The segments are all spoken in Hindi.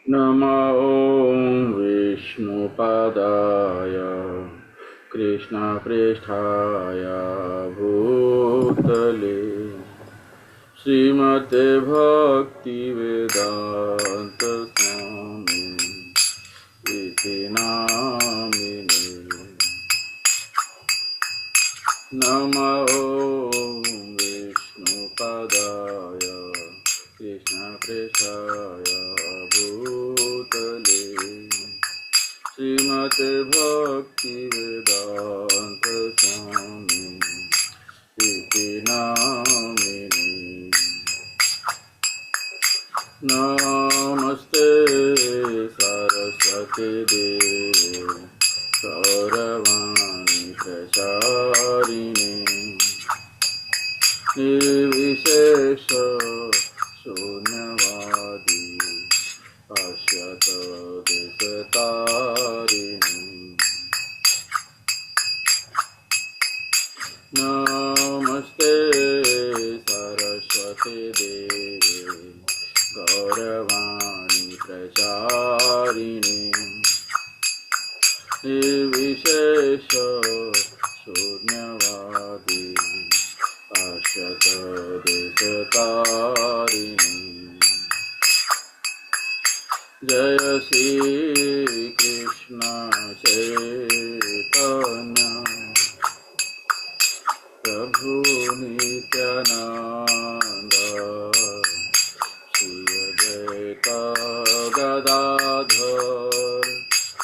नमो विष्णुपादाय कृष्णपृष्ठाय भूतले श्रीमते भक्तिवेदांत स्वामी इति नामिने। नमो विष्णुपादाय कृष्णपृष्ठाय भूतले श्रीमते भक्तिवेदांत स्वामी इति नामिने। नमस्ते सरस्वती देवे गौरवाणी प्रचारिणे निर्विशेष शून्यवादी पश्यत दिशतारिणे। नमस्ते सरस्वती देवे गौरवाणी प्रचारिणे निर्विशेष शून्यवादी पश्यत दिशतारिणे। जय श्री कृष्ण चैतन्य प्रभु नित्यानंद श्री अद्वैत गदाधर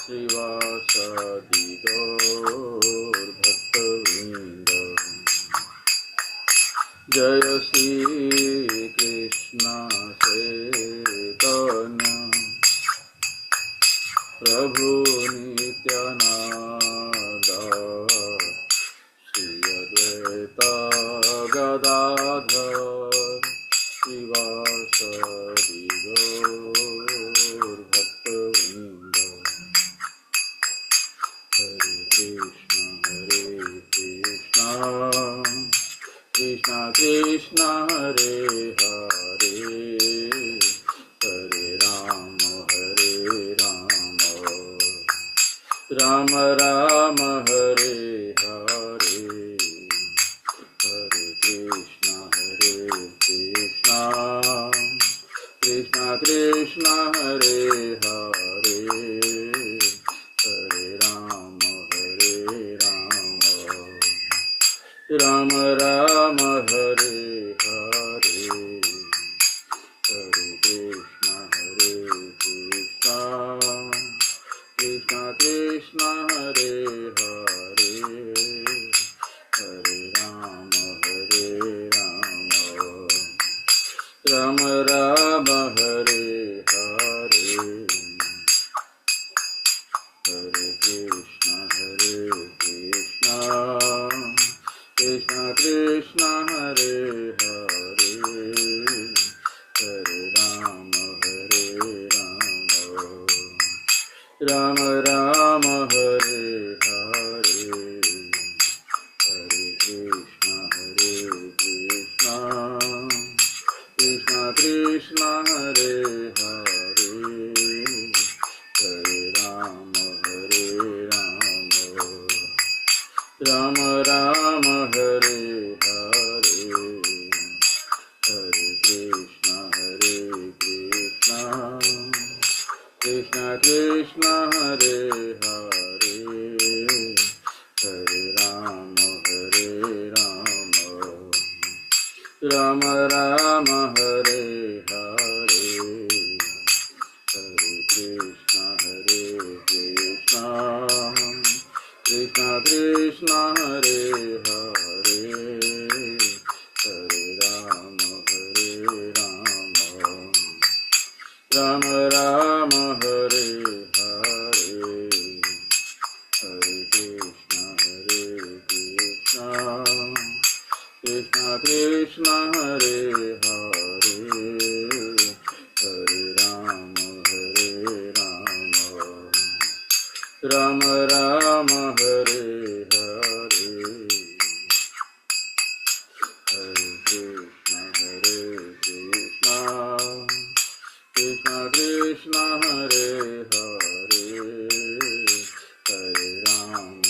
श्रीवासदि गौर भक्तवृंद। जय श्री कृष्ण चैतन्य प्रभु नित्यानंद श्री अद्वैत गदाधर श्रीवासदि गौर भक्तवृंद। हरे कृष्ण कृष्ण कृष्ण हरे हरे हरे राम राम राम हरे हरे। हरे कृष्ण कृष्ण कृष्ण हरे हरे हरे राम राम राम हरे हरे। हरे कृष्ण कृष्ण कृष्ण हरे हरे हरे राम राम राम हरे हरे। हरे कृष्ण कृष्ण कृष्ण हरे हरे हरे राम राम राम हरे हरे। हरे कृष्ण कृष्ण कृष्ण हरे हरे हरे राम राम राम हरे हरे। हरे कृष्ण कृष्ण कृष्ण हरे हरे हरे राम राम राम हरे हरे। हरे कृष्ण कृष्ण कृष्ण हरे हरे हरे राम राम राम हरे हरे। हरे कृष्ण कृष्ण कृष्ण हरे हरे हरे राम राम राम हरे हरे। हरे कृष्ण कृष्ण कृष्ण हरे हरे हरे राम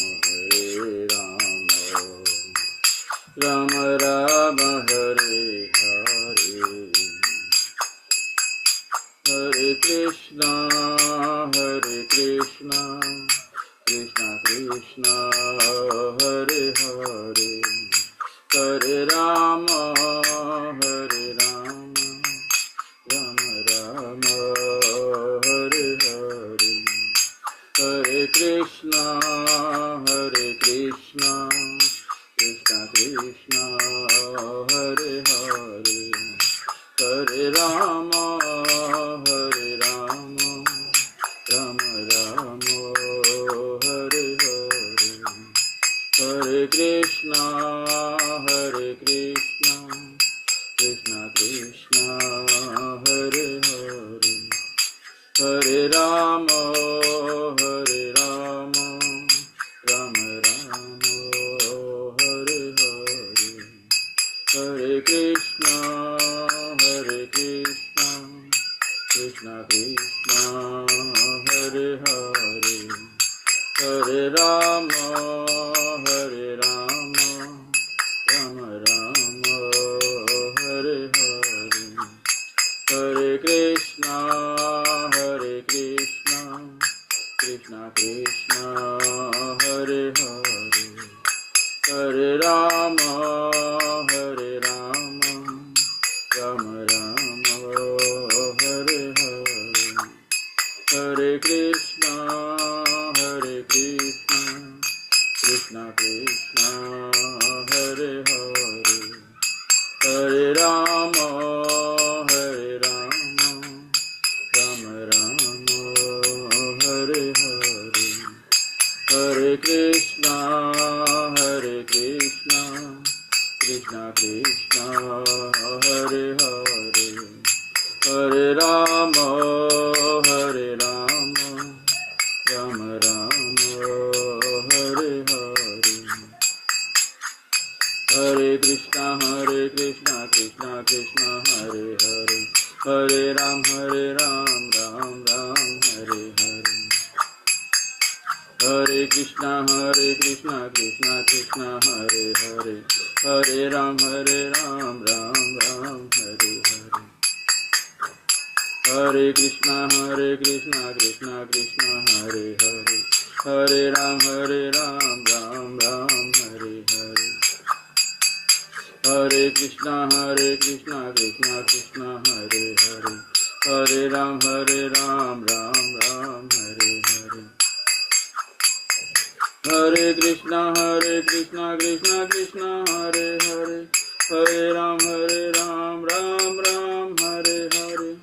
राम राम हरे हरे हरे कृष्ण कृष्ण कृष्ण हरे हरे हरे राम राम राम हरे हरे हरे कृष्ण कृष्ण कृष्ण हरे हरे हरे राम राम राम हरे हरे हरे कृष्ण कृष्ण कृष्ण हरे हरे हरे राम राम राम हरे हरे हरे कृष्ण कृष्ण कृष्ण हरे हरे हरे राम राम राम हरे हरे हरे कृष्ण कृष्ण कृष्ण हरे हरे हरे राम राम राम हरे हरे हरे कृष्ण कृष्ण कृष्ण हरे हरे हरे राम राम राम हरे हरे हरे कृष्ण कृष्ण कृष्ण हरे हरे हरे राम राम राम हरे हरे हरे कृष्ण कृष्ण कृष्ण हरे हरे हरे राम राम राम हरे हरे हरे कृष्ण कृष्ण कृष्ण हरे हरे हरे राम राम राम हरे हरे हरे कृष्ण कृष्ण कृष्ण हरे हरे हरे राम राम राम हरे हरे हरे कृष्ण कृष्ण कृष्ण हरे हरे हरे राम राम राम हरे हरे हरे कृष्ण कृष्ण कृष्ण हरे हरे हरे राम राम राम हरे हरे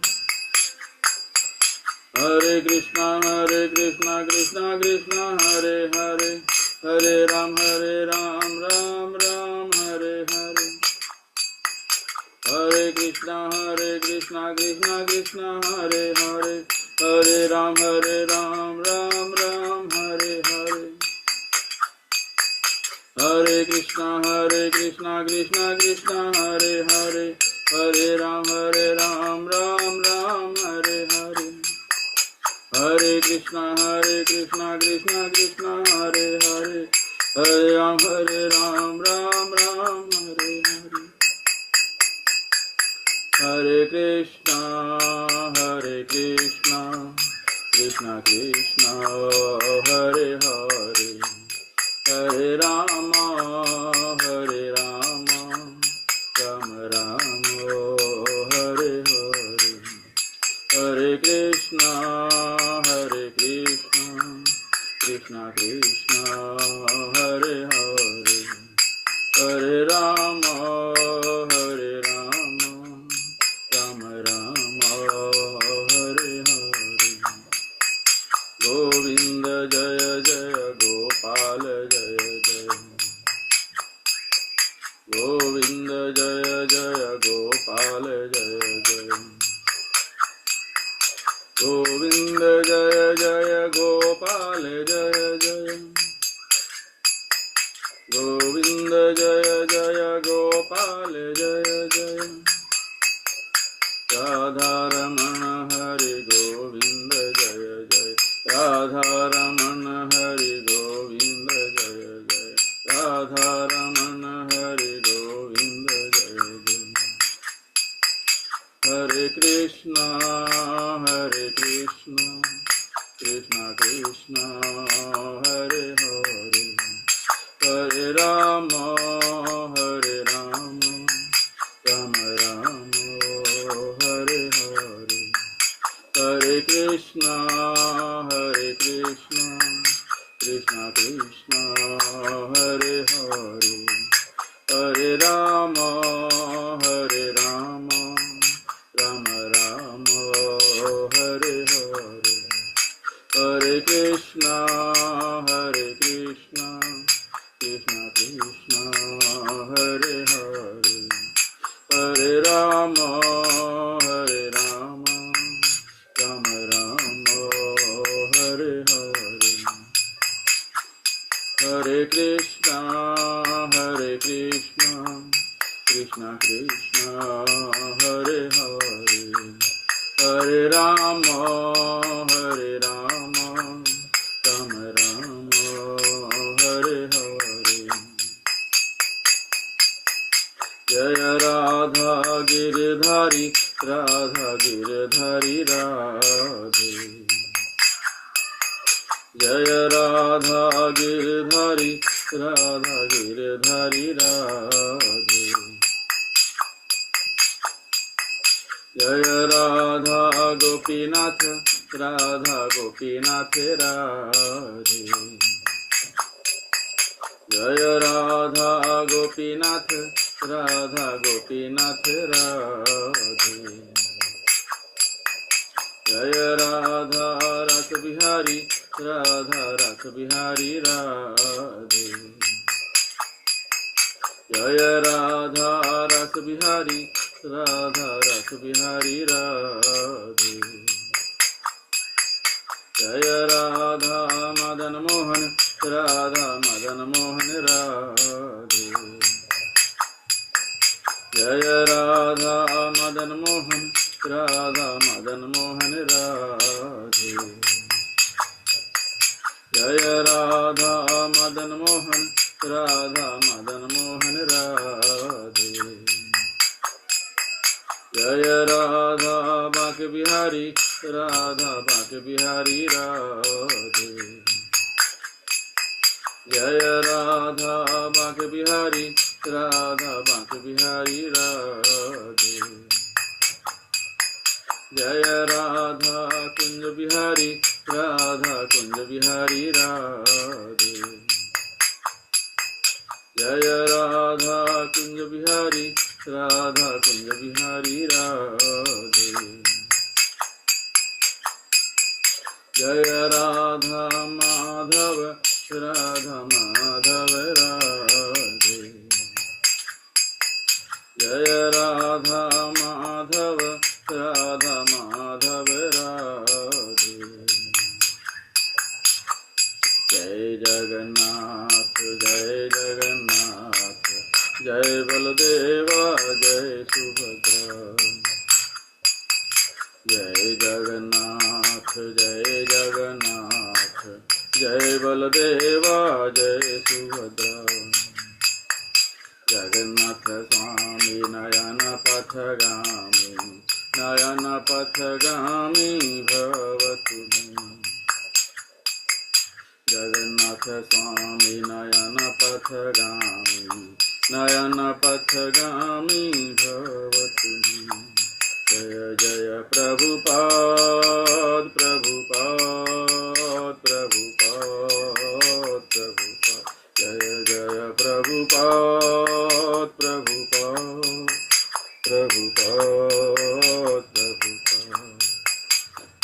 हरे कृष्ण कृष्ण कृष्ण हरे हरे हरे राम राम राम हरे हरे हरे कृष्ण कृष्ण कृष्ण हरे हरे हरे राम राम हरे हरे हरे कृष्ण कृष्ण कृष्ण हरे हरे हरे राम राम हरे हरे हरे कृष्ण कृष्ण कृष्ण हरे हरे हरे राम राम हरे हरे हरे कृष्ण कृष्ण कृष्ण हरे हरे हरे राम राम राम हरे हरे हरे कृष्ण कृष्ण कृष्ण हरे हरे हरे राम राम राम हरे हरे गोविंद जय जय गोपाल जय जय गोविंद जय जय गोपाल जय जय गोविंद जय जय गोपाल जय जय गोविंद जय जय गोपाल जय जय Radha Raman Krishna Krishna Krishna Hare Hare Hare Rama Hare Rama Rama Rama Hare Hare Hare Krishna Krishna Krishna Hare Hare Hare Rama Rama Rama Hare Hare Hare Krishna Krishna Krishna Hare Hare Hare Rama Rama Rama Hare Hare Hare Krishna Krishna Krishna Hare Hare Hare Rama Rama Rama Hare Hare Jaya Radha Giridhari Radhe Jaya Radha Giridhari Radhe Jaya Radha Gopinath Radhe Jaya Radha Gopinath Radhe Jaya Radha Rasa Bihari Radhe Jaya Radha Rasa Bihari Radhe Jaya Radha Madan Mohan Radhe Jaya Radha Madan Mohan Radhe Jaya Radha Madan Mohan Radhe Jaya Radha Bhakti Bihari Radhe Jaya Radha Bhakti Bihari Radhe Jaya Radha Kunj Bihari Radhe Jaya Radha Kunj Bihari Radhe Jaya Radha Madhava Radhe Jaya Radha Madhava Radhe Jai Jagannath Jai Baladeva Jai Subhadra Jai Jagannath Jai Baladeva Jai Subhadra Jagannath Swami Nayana Pathagami Bhavatu Jagannath Swami Nayana Pathagami Bhavatu Jaya Jaya Prabhupada Jaya Jaya Prabhupada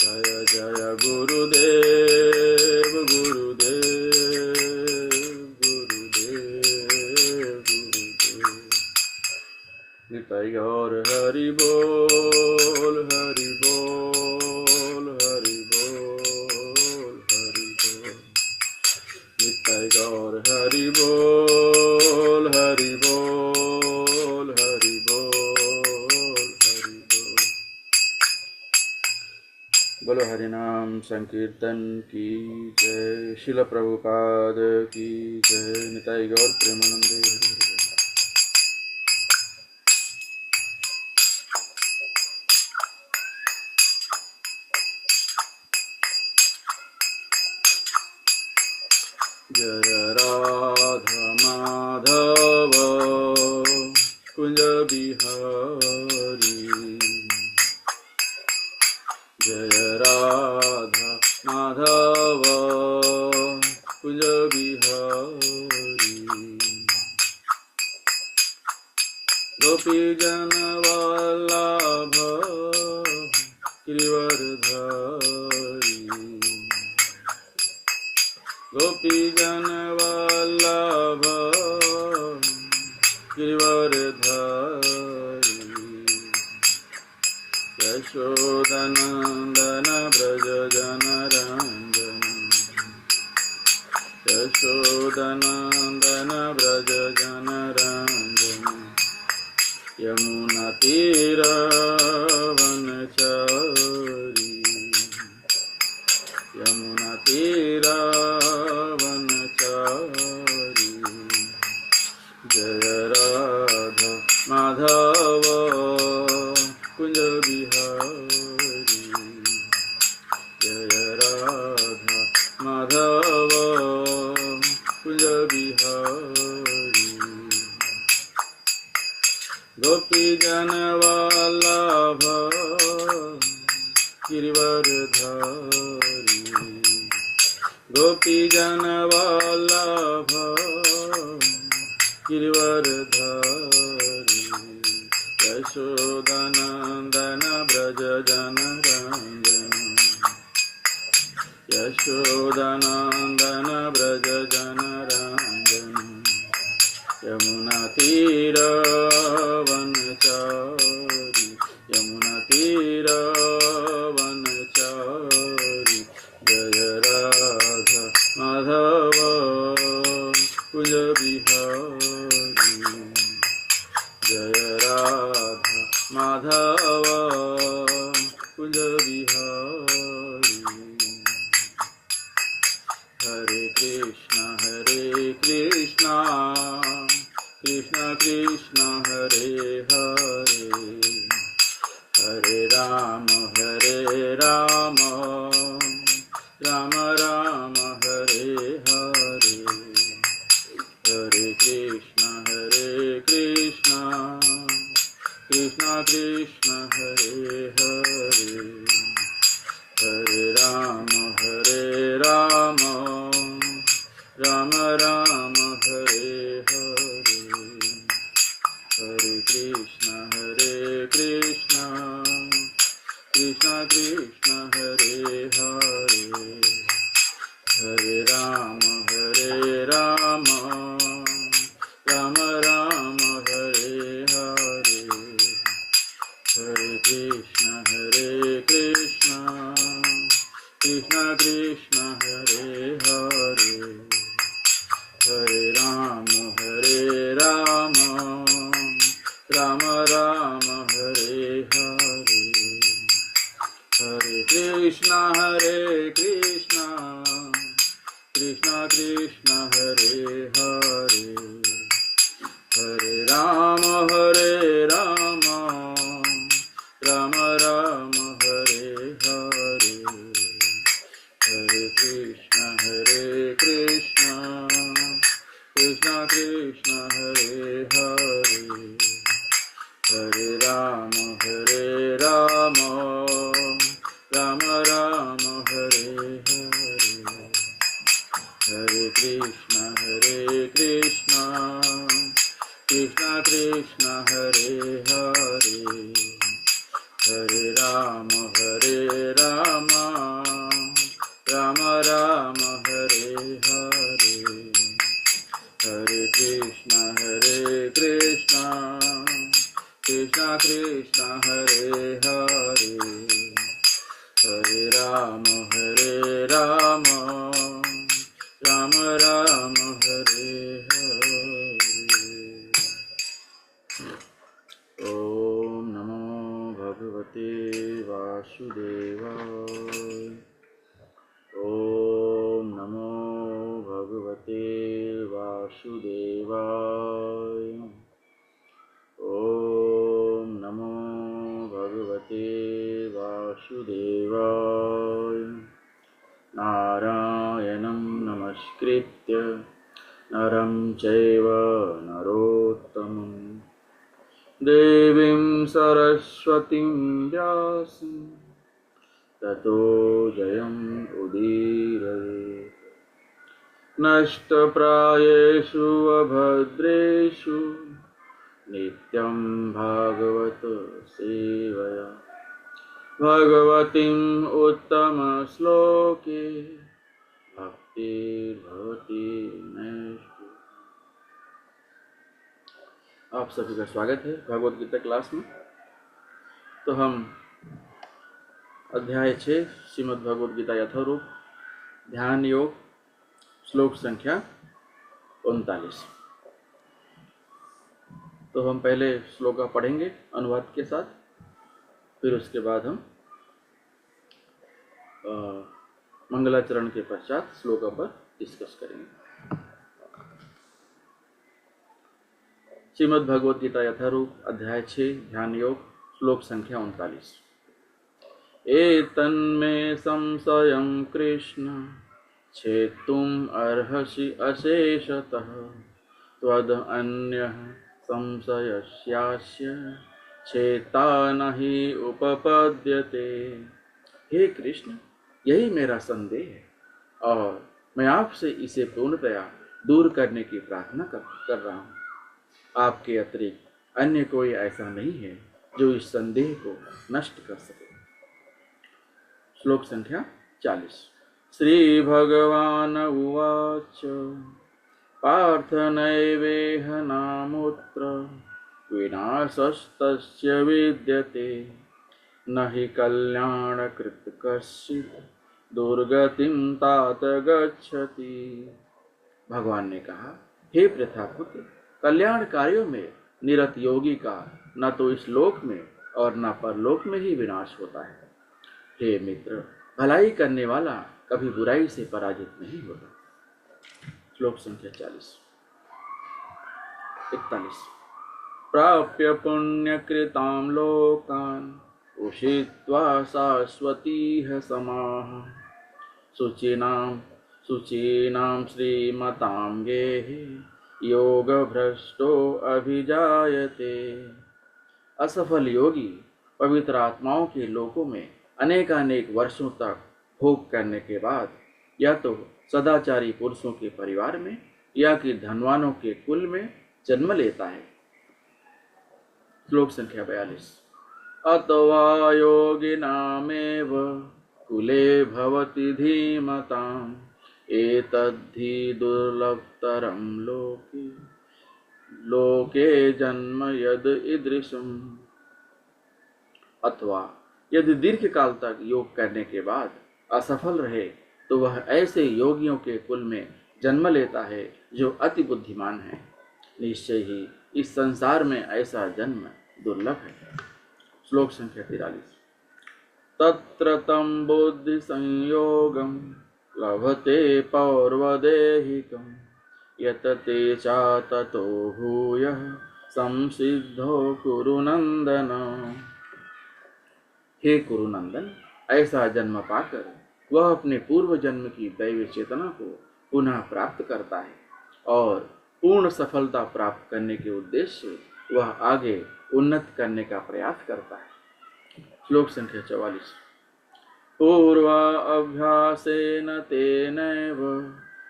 Jaya Jaya Gurudev Nitai Gaur Hari Bol Nitai Gaur Hari Bol बोलो हरि नाम संकीर्तन की जय शिल प्रभुपाद की जय निताई गौर प्रेमानंदे हरि हरि। जय राधा माधव कुंज बिहारी। जय राधा माधव कुंज बिहारी। गोपी जन वल्लभ गिरिवरधारी। गोपी जन वल्लभ गिरिवरधारी। यशोदनंदन ब्रज जन रंजन। यशोदनंदन ब्रज जन रंजन। यमुना तीर वनचारी। यमुना तीर वनचारी। जय राधा माधव कुंज बिहारी। जय राधा माधव कुंज बिहारी। गोपी जन वल्लभ गिरिवरधारी। गोपी जन वल्लभ गिरिवरधारी। यशोदनंदन ब्रज जन रंजन। यशोदनंदन ब्रज जन रंजन। यमुना तीर वनचारी। यमुना तीर वनचारी। जय राधा माधव कुंज बिहारी। जय राधा माधव कुंज बिहारी। हरे कृष्णा कृष्ण कृष्ण हरे हरे। हरे राम राम राम हरे हरे। हरे कृष्ण कृष्ण कृष्ण हरे हरे। हरे राम राम राम हरे हरे। हरे कृष्ण कृष्ण कृष्ण हरे हरे। हरे राम राम राम हरे हरे। हरे कृष्ण कृष्ण कृष्ण हरे हरे। हरे राम राम हरे हरे। हरे कृष्ण कृष्ण कृष्ण हरे हरे। हरे राम राम हरे हरे। हरे कृष्ण कृष्ण कृष्ण हरे हरे। हरे राम राम हरे हरे। हरे कृष्ण कृष्ण कृष्ण हरे हरे। हरे राम राम हरे हरे। हरे कृष्ण कृष्ण कृष्ण हरे हरे। हरे राम राम हरे हरे। ओम नमो भगवते वासुदेवाय। ओम नमो भगवते वासुदेवाय। ओम नमो भगवते वासुदेवाय। नारायणं नमस्कृत्य चैव नरोत्तमं देवीं सरस्वतीं व्यासं ततो जयम् उदीरये। नष्टप्रायेषु अभद्रेषु नित्यं भागवत सेवया भगवतीम् उत्तमश्लोके भक्तिर्भवति नैष्ठिकी। आप सभी का स्वागत है भगवत गीता क्लास में। तो हम अध्याय 6 श्रीमद् भगवत गीता यथारूप ध्यान योग श्लोक संख्या 39। तो हम पहले श्लोक का पढ़ेंगे अनुवाद के साथ, फिर उसके बाद हम मंगलाचरण के पश्चात श्लोक पर डिस्कस करेंगे। श्रीमद् भगवत गीता यथारूप अध्याय 6 ध्यान योग श्लोक संख्या 39। एतन्मे संशयं कृष्ण छेत्तुम् अर्हसि अशेषतः त्वदन्यः संशयस्यास्य छेता नहि उपपद्यते। हे कृष्ण, यही मेरा संदेह है और मैं आपसे इसे पूर्णतया दूर करने की प्रार्थना कर रहा हूँ। आपके अतिरिक्त अन्य कोई ऐसा नहीं है जो इस संदेह को नष्ट कर सके। श्लोक संख्या 40। श्री भगवान उवाच पार्थ नैवेह नामुत्र विनाशस्तस्य विद्यते न हि कल्याणकृत् कश्चित् दुर्गतिं तात गच्छति। भगवान ने कहा, हे प्रथापुत्र, कल्याण कार्यों में निरत योगी का न तो इस लोक में और न परलोक में ही विनाश होता है। हे मित्र, भलाई करने वाला कभी बुराई से पराजित नहीं होता। श्लोक संख्या 41। प्राप्य पुण्यकृतां लोकान् उषित्वा शाश्वतीः समाः शुचीनां श्रीमतां गेहि योगभ्रष्टो अभिजायते। असफल योगी पवित्र आत्माओं के लोकों में अनेकानेक वर्षों तक भोग करने के बाद या तो सदाचारी पुरुषों के परिवार में या कि धनवानों के कुल में जन्म लेता है। श्लोक संख्या 42। अथवा योगिनामेव कुले भवति धीमताम् एतद्धि दुर्लभतरं लोके जन्म यद ईदृशम्। अथवा यदि दीर्घ काल तक योग करने के बाद असफल रहे तो वह ऐसे योगियों के कुल में जन्म लेता है जो अति बुद्धिमान है। निश्चय ही इस संसार में ऐसा जन्म दुर्लभ है। श्लोक संख्या 43। तत्र तं बुद्धि संयोगं लभते पौर्वदेहिकं यतते चा ततो भूयः संसिद्धो कुरुनंदन। हे कुरुनंदन, ऐसा जन्म पाकर वह अपने पूर्व जन्म की दैवी चेतना को पुनः प्राप्त करता है और पूर्ण सफलता प्राप्त करने के उद्देश्य से वह आगे उन्नत करने का प्रयास करता है। श्लोक संख्या 44। पूर्वा अभ्यासेन तेनैव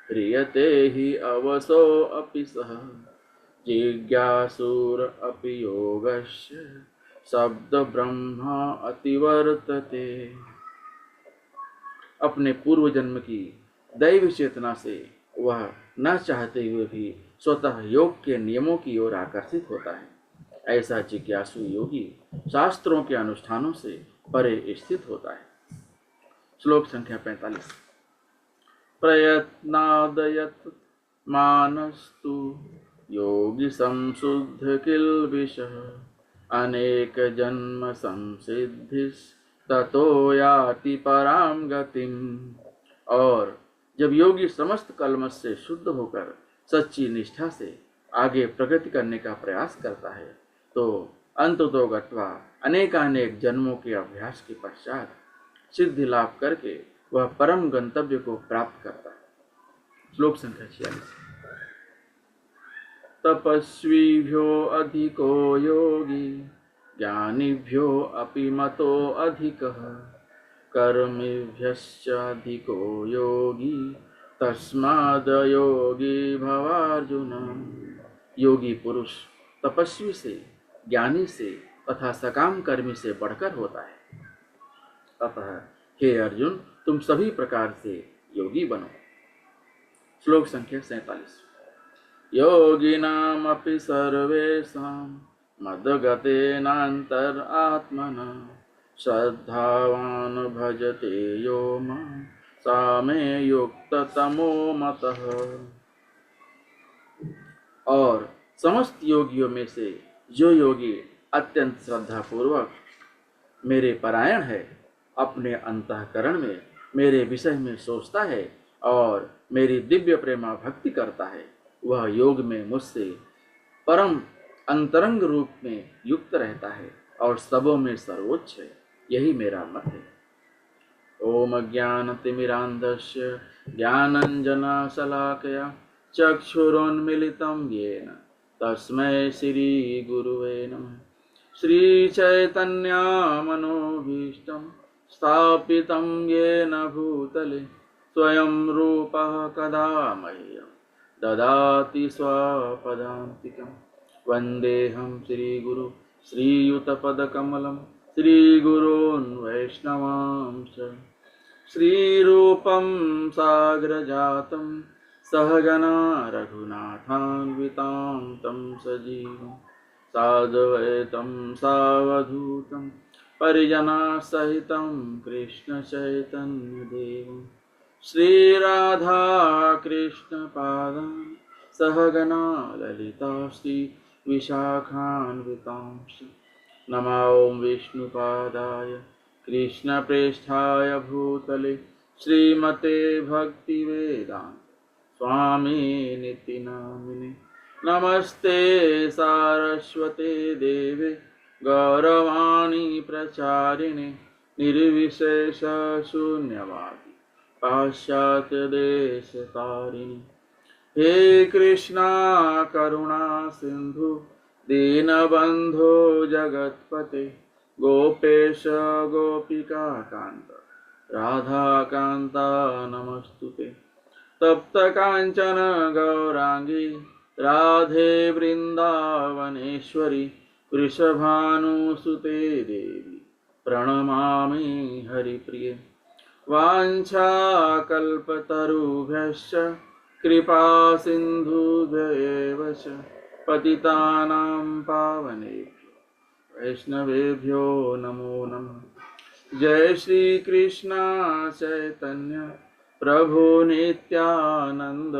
ह्रियते हि अवसो अपि सः जिज्ञासुर अपि योगस्य शब्द ब्रह्मा अतिवर्तते। अपने पूर्व जन्म की दैवी चेतना से वह न चाहते हुए भी स्वतः योग के नियमों की ओर आकर्षित होता है। ऐसा जिज्ञासु योगी शास्त्रों के अनुष्ठानों से परे स्थित होता है। श्लोक संख्या 45। प्रयत्नादयत मानस्तु योगी संशुद्ध किल्बिषः अनेक जन्म संसिद्धिस् ततो याति पराम गतिम। और जब योगी समस्त कलमश से शुद्ध होकर सच्ची निष्ठा से आगे प्रगति करने का प्रयास करता है तो अंततो गत्वा अनेकानेक जन्मों के अभ्यास के पश्चात सिद्धि लाभ करके वह परम गंतव्य को प्राप्त करता है। श्लोक संख्या 46। तपस्वीभ्यो अधिको योगी ज्ञानिभ्यो अपि मतो अधिकः कर्मिभ्यश्च अधिको योगी तस्माद् योगी भवार्जुन। योगी पुरुष तपस्वी से, ज्ञानी से तथा सकाम कर्मी से बढ़कर होता है। अतः हे अर्जुन, तुम सभी प्रकार से योगी बनो। श्लोक संख्या 47। योगिनामपि सर्वेषां मद्गतेनान्तरात्मना श्रद्धावान् भजते यो मां सा मे युक्ततमो मतः। और समस्त योगियों में से जो योगी अत्यंत श्रद्धापूर्वक मेरे परायण है, अपने अंतःकरण में मेरे विषय में सोचता है और मेरी दिव्य प्रेमा भक्ति करता है, वह योग में मुझसे परम अंतरंग रूप में युक्त रहता है और सबों में सर्वोच्च है। यही मेरा मत है। ओम ज्ञानतिमिरान्धस्य ज्ञानाञ्जनशलाकया चक्षुरोन्मीलितं येन तस्मै श्रीगुरुवे नमः। श्रीचैतन्यमनोभीष्टं स्थापितं येन भूतले स्वयं रूपः कदा मह्यं ददाति स्वपदान्तिकं। वन्देऽहं श्रीगुरु श्रीयुतपदकमलं श्रीगुरून् वैष्णवांश्च। श्रीरूपं साग्रजातं सहगना रघुनाथान्वितां तं सजीवं साद्वैतं सावधूतं परिजनसहितं कृष्णचैतन्यदेवं श्रीराधा कृष्णपादान् सहगना ललिता श्रीविशाखान्वितांश्च। नमो विष्णुपादाय कृष्णप्रेष्ठाय भूतले श्रीमते भक्तिवेदान्त स्वामिनिति नामिने। नमस्ते सारस्वते देवे गौरवाणी प्रचारिणे निर्विशेष शून्यवादी पाश्चात्य देशतारिणे। हे कृष्णा करुणा सिंधु दीनबंधो जगत्पते गोपेश गोपिका कांत राधा कांता नमस्तुते। तप्त कांचन गौरांगी राधे वृंदावनेश्वरी वृषभानुसुते देवी प्रणमामि हरिप्रिये। वाञ्छाकल्पतरुभ्यश्च कृपा सिन्धुभ्येव च पतितानां पावनेभ्यो वैष्णवेभ्यो नमो नमः। जय श्री कृष्ण चैतन्य प्रभु नित्यानंद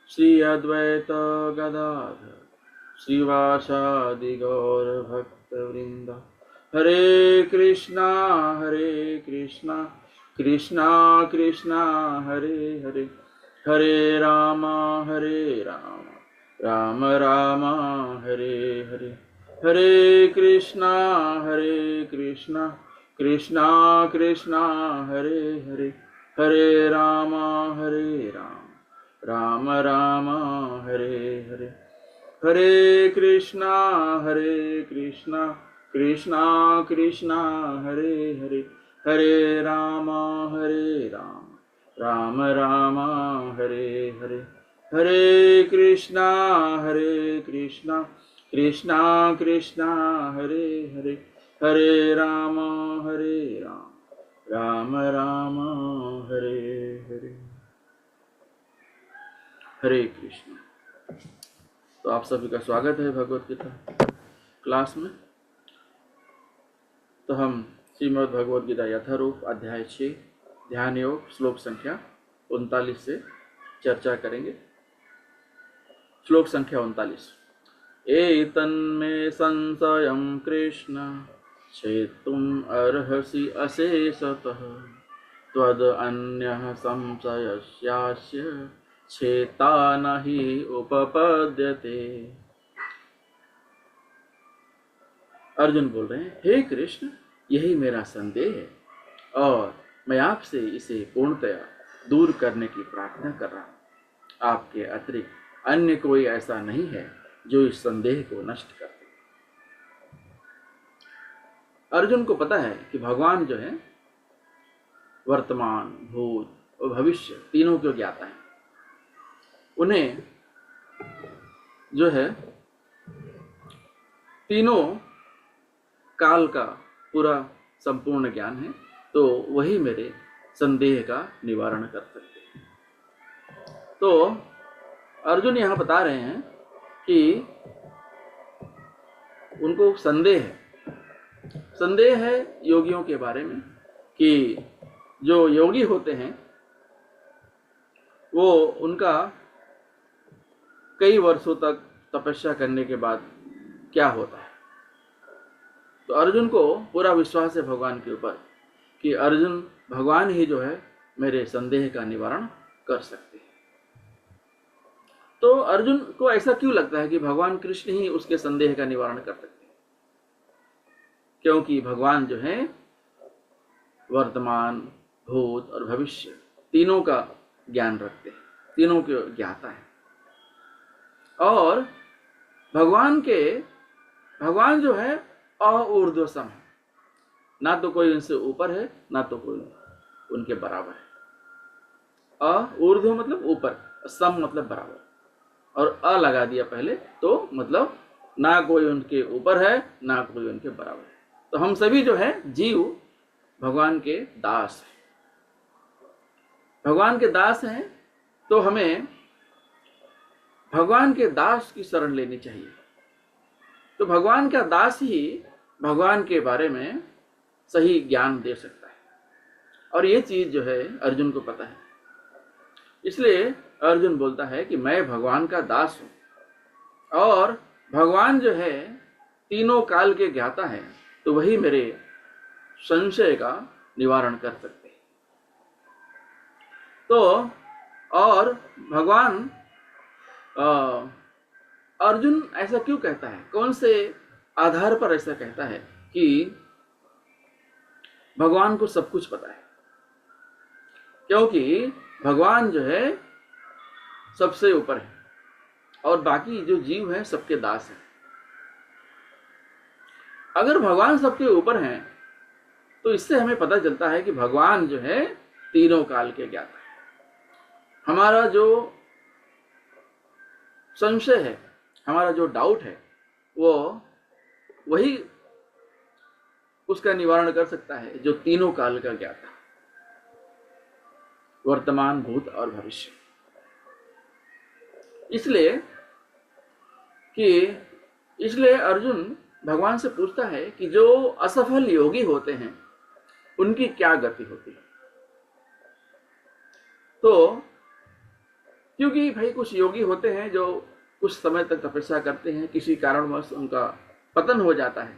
श्री अद्वैत गदाधर श्रीवासादि गौर भक्त वृंद। हरे कृष्णा कृष्णा कृष्णा हरे हरे हरे राम राम राम हरे हरे। हरे कृष्णा कृष्णा कृष्णा हरे हरे हरे राम राम राम हरे हरे। हरे कृष्णा कृष्णा कृष्णा हरे हरे हरे राम राम राम हरे हरे। हरे कृष्णा कृष्णा कृष्णा हरे हरे हरे राम राम राम हरे हरे। हरे कृष्ण। तो आप सभी का स्वागत है भगवत गीता क्लास में। तो हम श्रीमद् भगवत गीता यथारूप अध्याय 6 ध्यान योग श्लोक संख्या 39 से चर्चा करेंगे। श्लोक संख्या 39। एतन्मे संशयं कृष्ण छेतुम् अर्हसि अशेषतः त्वद् अन्यः संशयस्यास्य छेता नहि उपपद्यते। अर्जुन बोल रहे हैं, हे कृष्ण, यही मेरा संदेह है और मैं आपसे इसे पूर्णतया दूर करने की प्रार्थना कर रहा हूँ। आपके अतिरिक्त अन्य कोई ऐसा नहीं है जो इस संदेह को नष्ट करते हैं। अर्जुन को पता है कि भगवान जो है वर्तमान, भूत और भविष्य तीनों को ज्ञाता है। उन्हें जो है तीनों काल का पूरा संपूर्ण ज्ञान है, तो वही मेरे संदेह का निवारण कर सकते हैं। तो अर्जुन यहाँ बता रहे हैं कि उनको संदेह है योगियों के बारे में, कि जो योगी होते हैं वो उनका कई वर्षों तक तपस्या करने के बाद क्या होता है। तो अर्जुन को पूरा विश्वास है भगवान के ऊपर कि भगवान ही जो है मेरे संदेह का निवारण कर सकते हैं। तो अर्जुन को ऐसा क्यों लगता है कि भगवान कृष्ण ही उसके संदेह का निवारण कर सकते हैं? क्योंकि भगवान जो है वर्तमान, भूत और भविष्य तीनों का ज्ञान रखते हैं, तीनों को ज्ञाता है। और भगवान जो है अऊर्ध्वसम है, ना तो कोई उनसे ऊपर है ना तो कोई उनके बराबर है। ऊर्ध्व मतलब ऊपर, सम मतलब बराबर, और अ लगा दिया पहले तो मतलब ना कोई उनके ऊपर है ना कोई उनके बराबर है। तो हम सभी जो है जीव भगवान के दास हैं, भगवान के दास हैं। तो हमें भगवान के दास की शरण लेनी चाहिए। तो भगवान का दास ही भगवान के बारे में सही ज्ञान दे सकता है, और ये चीज जो है अर्जुन को पता है। इसलिए अर्जुन बोलता है कि मैं भगवान का दास हूं, और भगवान जो है तीनों काल के ज्ञाता है, तो वही मेरे संशय का निवारण कर सकते हैं। तो और भगवान अर्जुन ऐसा क्यों कहता है, कौन से आधार पर ऐसा कहता है कि भगवान को सब कुछ पता है? क्योंकि भगवान जो है सबसे ऊपर है और बाकी जो जीव है सबके दास है। अगर भगवान सबके ऊपर हैं तो इससे हमें पता चलता है कि भगवान जो है तीनों काल के ज्ञाता है। हमारा जो संशय है, हमारा जो डाउट है, वो वही उसका निवारण कर सकता है जो तीनों काल का ज्ञाता, वर्तमान, भूत और भविष्य। इसलिए अर्जुन भगवान से पूछता है कि जो असफल योगी होते हैं उनकी क्या गति होती है। तो क्योंकि भाई कुछ योगी होते हैं जो कुछ समय तक तपस्या करते हैं, किसी कारणवश उनका पतन हो जाता है,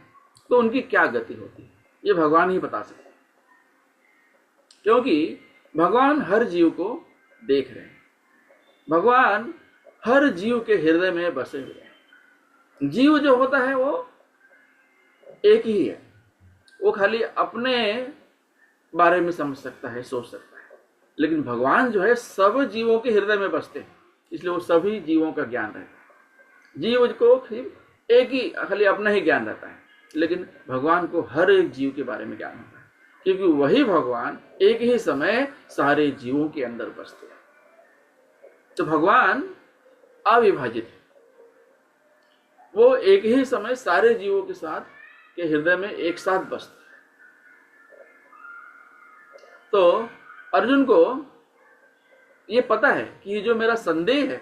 तो उनकी क्या गति होती है ये भगवान ही बता सकते हैं। क्योंकि भगवान हर जीव को देख रहे हैं, भगवान हर जीव के हृदय में बसे हुए हैं। जीव जो होता है वो एक ही है, वो खाली अपने बारे में समझ सकता है, सोच सकता है, लेकिन भगवान जो है सब जीवों के हृदय में बसते हैं, इसलिए वो सभी जीवों का ज्ञान रहता है। जीव को एक ही खाली अपना ही ज्ञान रहता है, लेकिन भगवान को हर एक जीव के बारे में ज्ञान होता है, क्योंकि वही भगवान एक ही समय सारे जीवों के अंदर बसते हैं। तो भगवान अविभाजित है, वो एक ही समय सारे जीवों के साथ के हृदय में एक साथ बसते हैं। तो अर्जुन को ये पता है कि ये जो मेरा संदेह है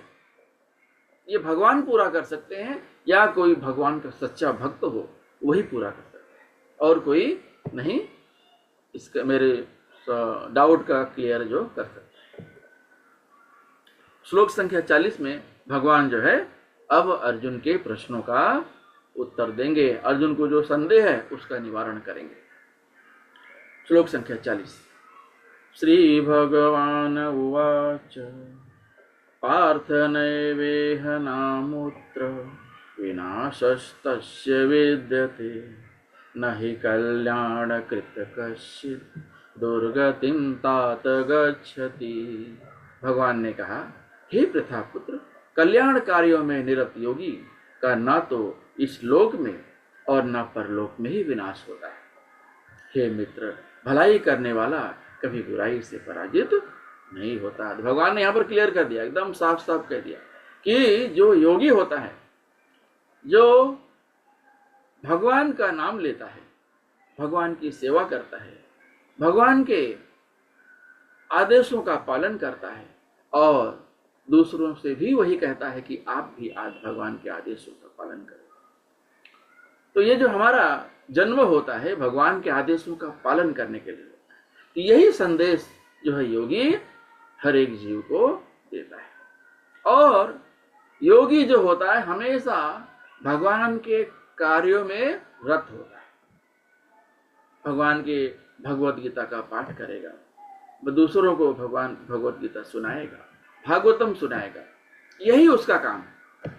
ये भगवान पूरा कर सकते हैं, या कोई भगवान का सच्चा भक्त हो वही पूरा कर सकते हैं, और कोई नहीं इसका मेरे डाउट का क्लियर जो कर सकता है। श्लोक संख्या 40 में भगवान जो है अब अर्जुन के प्रश्नों का उत्तर देंगे, अर्जुन को जो संदेह है उसका निवारण करेंगे। श्लोक संख्या 40। श्री भगवान उवाच पार्थ नैवेह नामुत्र विनाशस्तस्य विद्यते न हि कल्याणकृत कश्चित् दुर्गतिं तात गच्छति। भगवान ने कहा, हे पृथापुत्र, कल्याण कार्यों में निरत योगी का न तो इस लोक में और न परलोक में ही विनाश होता है। हे मित्र, भलाई करने वाला कभी बुराई से पराजित नहीं होता। भगवान ने यहाँ पर क्लियर कर दिया, एकदम साफ साफ कह दिया कि जो योगी होता है, जो भगवान का नाम लेता है, भगवान की सेवा करता है, भगवान के आदेशों का पालन करता है और दूसरों से भी वही कहता है कि आप भी आज भगवान के आदेशों का पालन करें। तो ये जो हमारा जन्म होता है भगवान के आदेशों का पालन करने के लिए, तो यही संदेश जो है योगी हर एक जीव को देता है। और योगी जो होता है हमेशा भगवान के कार्यों में रत होता है। भगवान के भगवत गीता का पाठ करेगा, दूसरों को भगवान भगवत गीता सुनाएगा, भागवतम सुनाएगा, यही उसका काम है।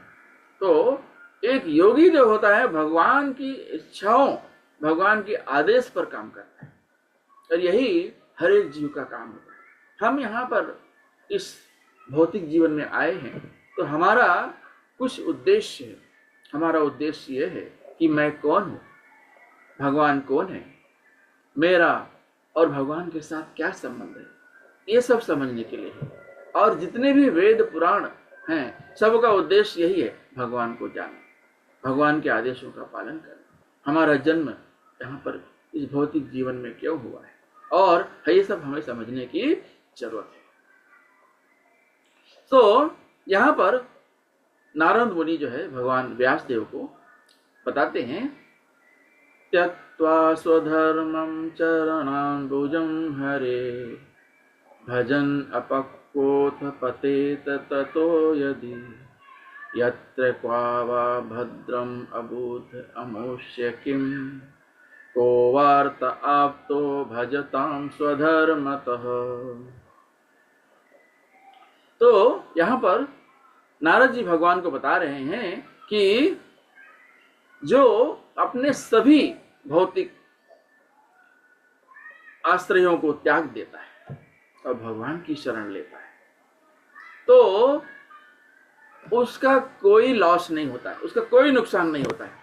तो एक योगी जो होता है भगवान की इच्छाओं, भगवान के आदेश पर काम करता है और यही हर एक जीव का काम होता है। हम यहाँ पर इस भौतिक जीवन में आए हैं तो हमारा कुछ उद्देश्य है। हमारा उद्देश्य यह है कि मैं कौन हूँ, भगवान कौन है, मेरा और भगवान के साथ क्या संबंध है, ये सब समझने के लिए है। और जितने भी वेद पुराण हैं सबका उद्देश्य यही है, भगवान को जानना, भगवान के आदेशों का पालन करना। हमारा जन्म यहाँ पर इस भौतिक जीवन में क्यों हुआ है और ये सब हमें समझने की जरूरत है। तो यहाँ पर नारद मुनि जो है भगवान व्यासदेव को बताते हैं, त्यक्त्वा स्वधर्मं चरणाम्बुजं हरे भजन अपक्वोऽथ पतेत ततो यदि यत्र क्वा वा भद्रम अबूथ अमुष्य किम को वार्त आप्तो भजताम स्वधर्मतः। तो यहाँ पर नारद जी भगवान को बता रहे हैं कि जो अपने सभी भौतिक आश्रयों को त्याग देता है और भगवान की शरण लेता है तो उसका कोई लॉस नहीं होता है, उसका कोई नुकसान नहीं होता है।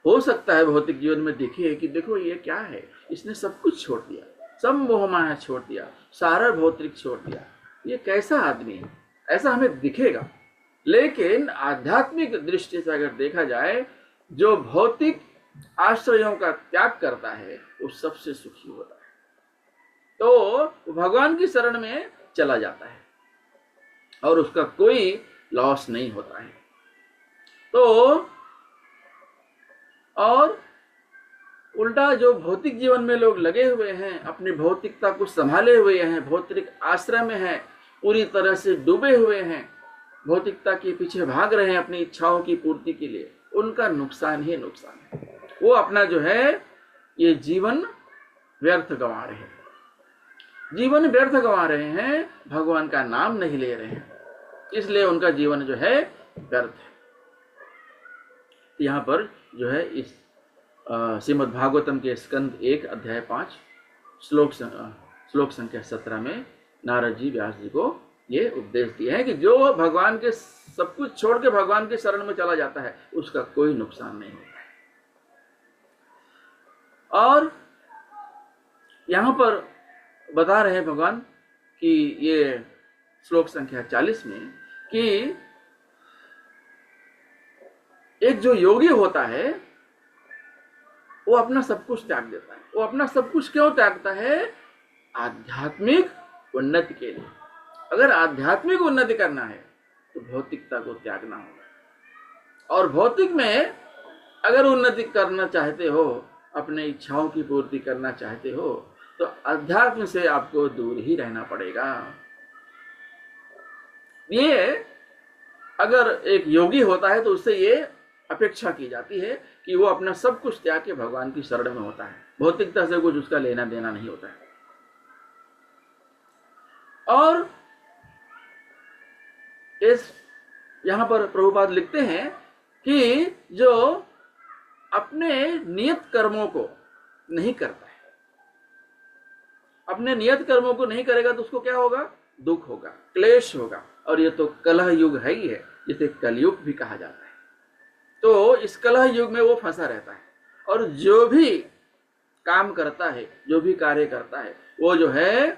हो सकता है भौतिक जीवन में देखिए कि देखो ये क्या है, इसने सब कुछ छोड़ दिया, सब मोह माया छोड़ दिया, सारा भौतिक छोड़ दिया, ये कैसा आदमी है, ऐसा हमें दिखेगा। लेकिन आध्यात्मिक दृष्टि से अगर देखा जाए, जो भौतिक आश्रयों का त्याग करता है वो सबसे सुखी होता है, तो भगवान की शरण में चला जाता है और उसका कोई लॉस नहीं होता है। तो और उल्टा जो भौतिक जीवन में लोग लगे हुए हैं, अपनी भौतिकता को संभाले हुए हैं, भौतिक आश्रय में हैं, पूरी तरह से डूबे हुए हैं, भौतिकता के पीछे भाग रहे हैं अपनी इच्छाओं की पूर्ति के लिए, उनका नुकसान ही नुकसान है। वो अपना जो है ये जीवन व्यर्थ गंवा रहे हैं, जीवन व्यर्थ गंवा रहे हैं, भगवान का नाम नहीं ले रहे हैं, इसलिए उनका जीवन जो है व्यर्थ है। यहाँ पर जो है इस श्रीमद् भागवतम के स्कंद 1 अध्याय 5 श्लोक संख्या 17 में नारद जी व्यास जी को ये उपदेश दिए हैं कि जो भगवान के सब कुछ छोड़ के भगवान के शरण में चला जाता है उसका कोई नुकसान नहीं होता है। और यहाँ पर बता रहे हैं भगवान कि ये श्लोक संख्या 40 में कि एक जो योगी होता है वो अपना सब कुछ त्याग देता है। वो अपना सब कुछ क्यों त्यागता है? आध्यात्मिक उन्नति के लिए। अगर आध्यात्मिक उन्नति करना है तो भौतिकता को त्यागना होगा, और भौतिक में अगर उन्नति करना चाहते हो, अपने इच्छाओं की पूर्ति करना चाहते हो, तो अध्यात्म से आपको दूर ही रहना पड़ेगा। ये अगर एक योगी होता है तो उससे ये अपेक्षा की जाती है कि वो अपना सब कुछ त्याग के भगवान की शरण में होता है, भौतिकता से कुछ उसका लेना देना नहीं होता है। और इस यहां पर प्रभुपाद लिखते हैं कि जो अपने नियत कर्मों को नहीं करता है, अपने नियत कर्मों को नहीं करेगा तो उसको क्या होगा? दुख होगा, क्लेश होगा, और ये तो कलह युग है ही है, जिसे कलयुग भी कहा जाता है। तो इस कलह युग में वो फंसा रहता है। और जो भी काम करता है, जो भी कार्य करता है, वो जो है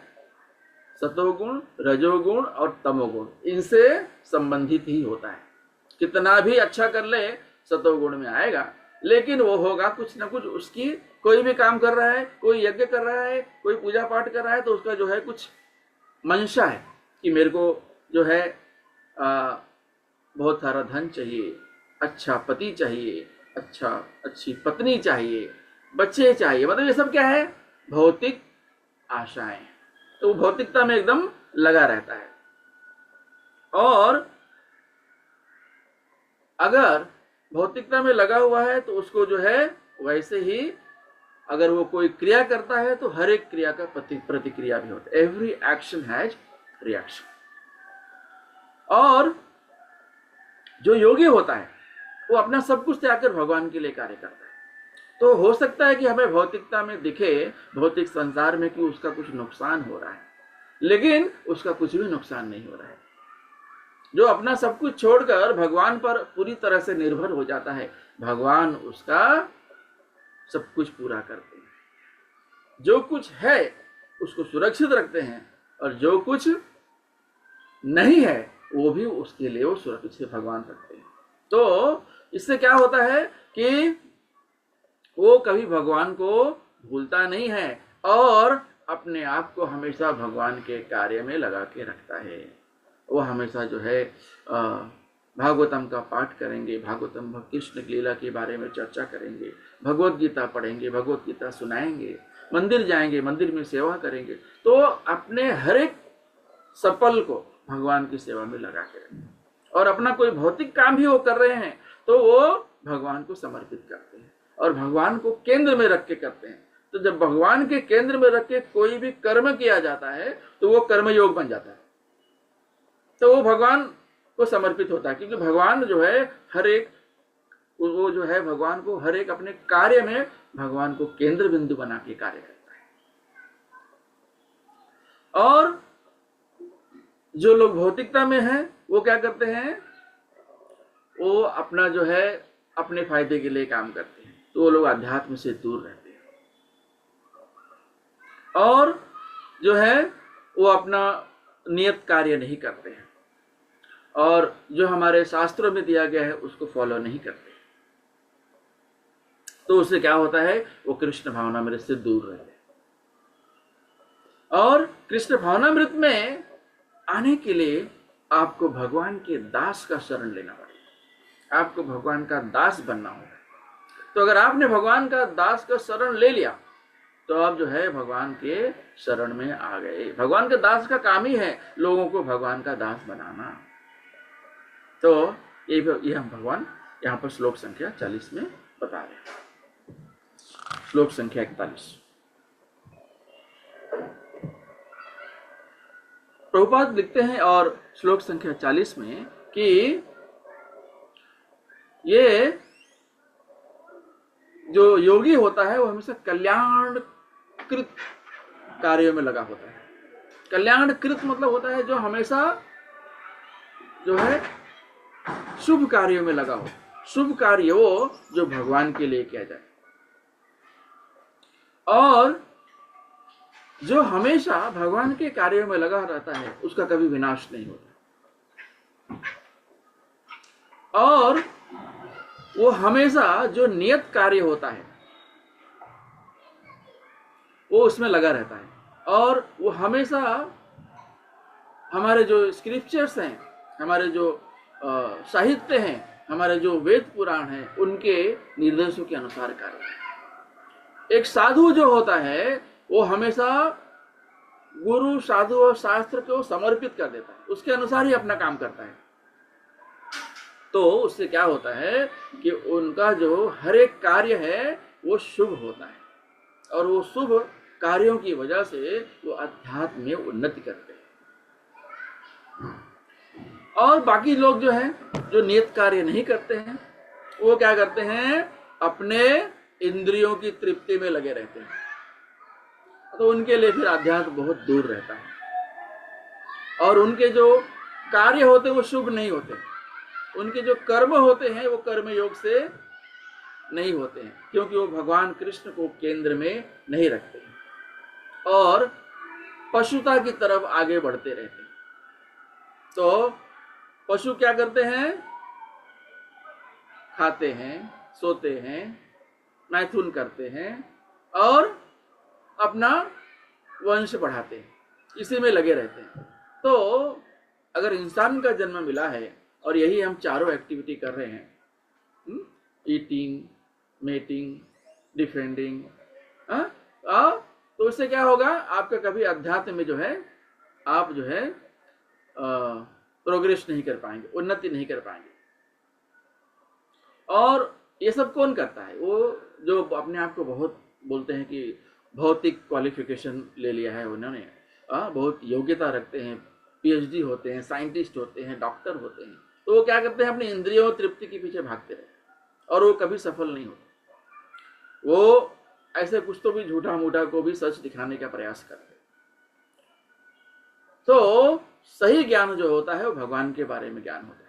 सतोगुण, रजोगुण और तमोगुण, इनसे संबंधित ही होता है। कितना भी अच्छा कर ले सतोगुण में आएगा, लेकिन वो होगा कुछ ना कुछ, उसकी कोई भी काम कर रहा है, कोई यज्ञ कर रहा है, कोई पूजा पाठ कर रहा है, तो उसका जो है कुछ मंशा है कि मेरे को जो है बहुत सारा धन चाहिए, अच्छा पति चाहिए, अच्छी पत्नी चाहिए, बच्चे चाहिए, मतलब ये सब क्या है, भौतिक आशाएं। तो वो भौतिकता में एकदम लगा रहता है। और अगर भौतिकता में लगा हुआ है तो उसको जो है वैसे ही अगर वो कोई क्रिया करता है तो हर एक क्रिया का प्रतिक्रिया भी होता है। Every action has reaction. और जो योगी होता है वो अपना सब कुछ त्याग कर भगवान के लिए कार्य करता है। तो हो सकता है कि हमें भौतिकता में दिखे, भौतिक संसार में, कि उसका कुछ नुकसान हो रहा है, लेकिन उसका कुछ भी नुकसान नहीं हो रहा है। जो अपना सब कुछ छोड़कर भगवान पर पूरी तरह से निर्भर हो जाता है, भगवान उसका सब कुछ पूरा करते हैं। जो कुछ है उसको सुरक्षित रखते हैं, और जो कुछ नहीं है वो भी उसके लिए वो सुरक्षित भगवान रखते हैं। तो इससे क्या होता है कि वो कभी भगवान को भूलता नहीं है और अपने आप को हमेशा भगवान के कार्य में लगा के रखता है। वो हमेशा जो है भागवतम का पाठ करेंगे, भागवतम कृष्ण लीला के बारे में चर्चा करेंगे, भगवत गीता पढ़ेंगे, भगवत गीता सुनाएंगे, मंदिर जाएंगे, मंदिर में सेवा करेंगे। तो अपने हर एक सपल को भगवान की सेवा में लगा के रखें। और अपना कोई भौतिक काम भी वो कर रहे हैं तो वो भगवान को समर्पित करते हैं और भगवान को केंद्र में रख के करते हैं। तो जब भगवान के केंद्र में रख के कोई भी कर्म किया जाता है तो वो कर्मयोग बन जाता है, तो वो भगवान को समर्पित होता है। क्योंकि भगवान जो है हर एक, वो जो है भगवान को हर एक अपने कार्य में भगवान को केंद्र बिंदु बना के कार्य करता है। और जो लोग भौतिकता में हैं वो क्या करते हैं, वो अपना जो है अपने फायदे के लिए काम करते हैं, तो वो लोग अध्यात्म से दूर रहते हैं। और जो है वो अपना नियत कार्य नहीं करते हैं, और जो हमारे शास्त्रों में दिया गया है उसको फॉलो नहीं करते। तो उससे क्या होता है, वो कृष्ण भावनामृत से दूर रहते हैं। और कृष्ण भावनामृत में आने के लिए आपको भगवान के दास का शरण लेना पड़ेगा, आपको भगवान का दास बनना होगा। तो अगर आपने भगवान का दास का शरण ले लिया तो आप जो है भगवान के शरण में आ गए। भगवान के दास का काम ही है लोगों को भगवान का दास बनाना। तो ये हम भगवान यहाँ पर श्लोक संख्या 40 में बता रहे हैं। श्लोक संख्या 41। प्रभुपाद लिखते हैं और श्लोक संख्या 40 में कि ये जो योगी होता है वो हमेशा कल्याणकृत कार्यों में लगा होता है। कल्याणकृत मतलब होता है जो हमेशा जो है शुभ कार्यों में लगा हो। शुभ कार्य वो जो भगवान के लिए किया जाए, और जो हमेशा भगवान के कार्यों में लगा रहता है उसका कभी विनाश नहीं होता। और वो हमेशा जो नियत कार्य होता है वो उसमें लगा रहता है, और वो हमेशा हमारे जो स्क्रिप्चर्स हैं, हमारे जो साहित्य हैं, हमारे जो वेद पुराण हैं, उनके निर्देशों के अनुसार कार्य। एक साधु जो होता है वो हमेशा गुरु, साधु और शास्त्र को समर्पित कर देता है, उसके अनुसार ही अपना काम करता है। तो उससे क्या होता है कि उनका जो हर एक कार्य है वो शुभ होता है, और वो शुभ कार्यों की वजह से वो अध्यात्म में उन्नति करते हैं। और बाकी लोग जो हैं, जो नियत कार्य नहीं करते हैं, वो क्या करते हैं, अपने इंद्रियों की तृप्ति में लगे रहते हैं। तो उनके लिए फिर अध्यात्म बहुत दूर रहता है, और उनके जो कार्य होते वो शुभ नहीं होते। उनके जो कर्म होते हैं वो कर्म योग से नहीं होते हैं, क्योंकि वो भगवान कृष्ण को केंद्र में नहीं रखते और पशुता की तरफ आगे बढ़ते रहते हैं। तो पशु क्या करते हैं? खाते हैं, सोते हैं, मैथुन करते हैं और अपना वंश बढ़ाते हैं, इसी में लगे रहते हैं। तो अगर इंसान का जन्म मिला है और यही हम चारों एक्टिविटी कर रहे हैं, ईटिंग, मेटिंग, डिफेंडिंग, तो उससे क्या होगा? आपका कभी अध्यात्म में जो है आप जो है प्रोग्रेस नहीं कर पाएंगे, उन्नति नहीं कर पाएंगे। और ये सब कौन करता है? वो जो अपने आप को बहुत बोलते हैं कि भौतिक क्वालिफिकेशन ले लिया है उन्होंने, बहुत योग्यता रखते हैं, पीएचडी होते हैं, साइंटिस्ट होते हैं, डॉक्टर होते हैं, तो वो क्या करते हैं? अपनी इंद्रियों तृप्ति के पीछे भागते रहते हैं और वो कभी सफल नहीं होते। वो ऐसे कुछ तो भी झूठा मूठा को भी सच दिखाने का प्रयास करते हैं। तो सही ज्ञान जो होता है वो भगवान के बारे में ज्ञान होता है।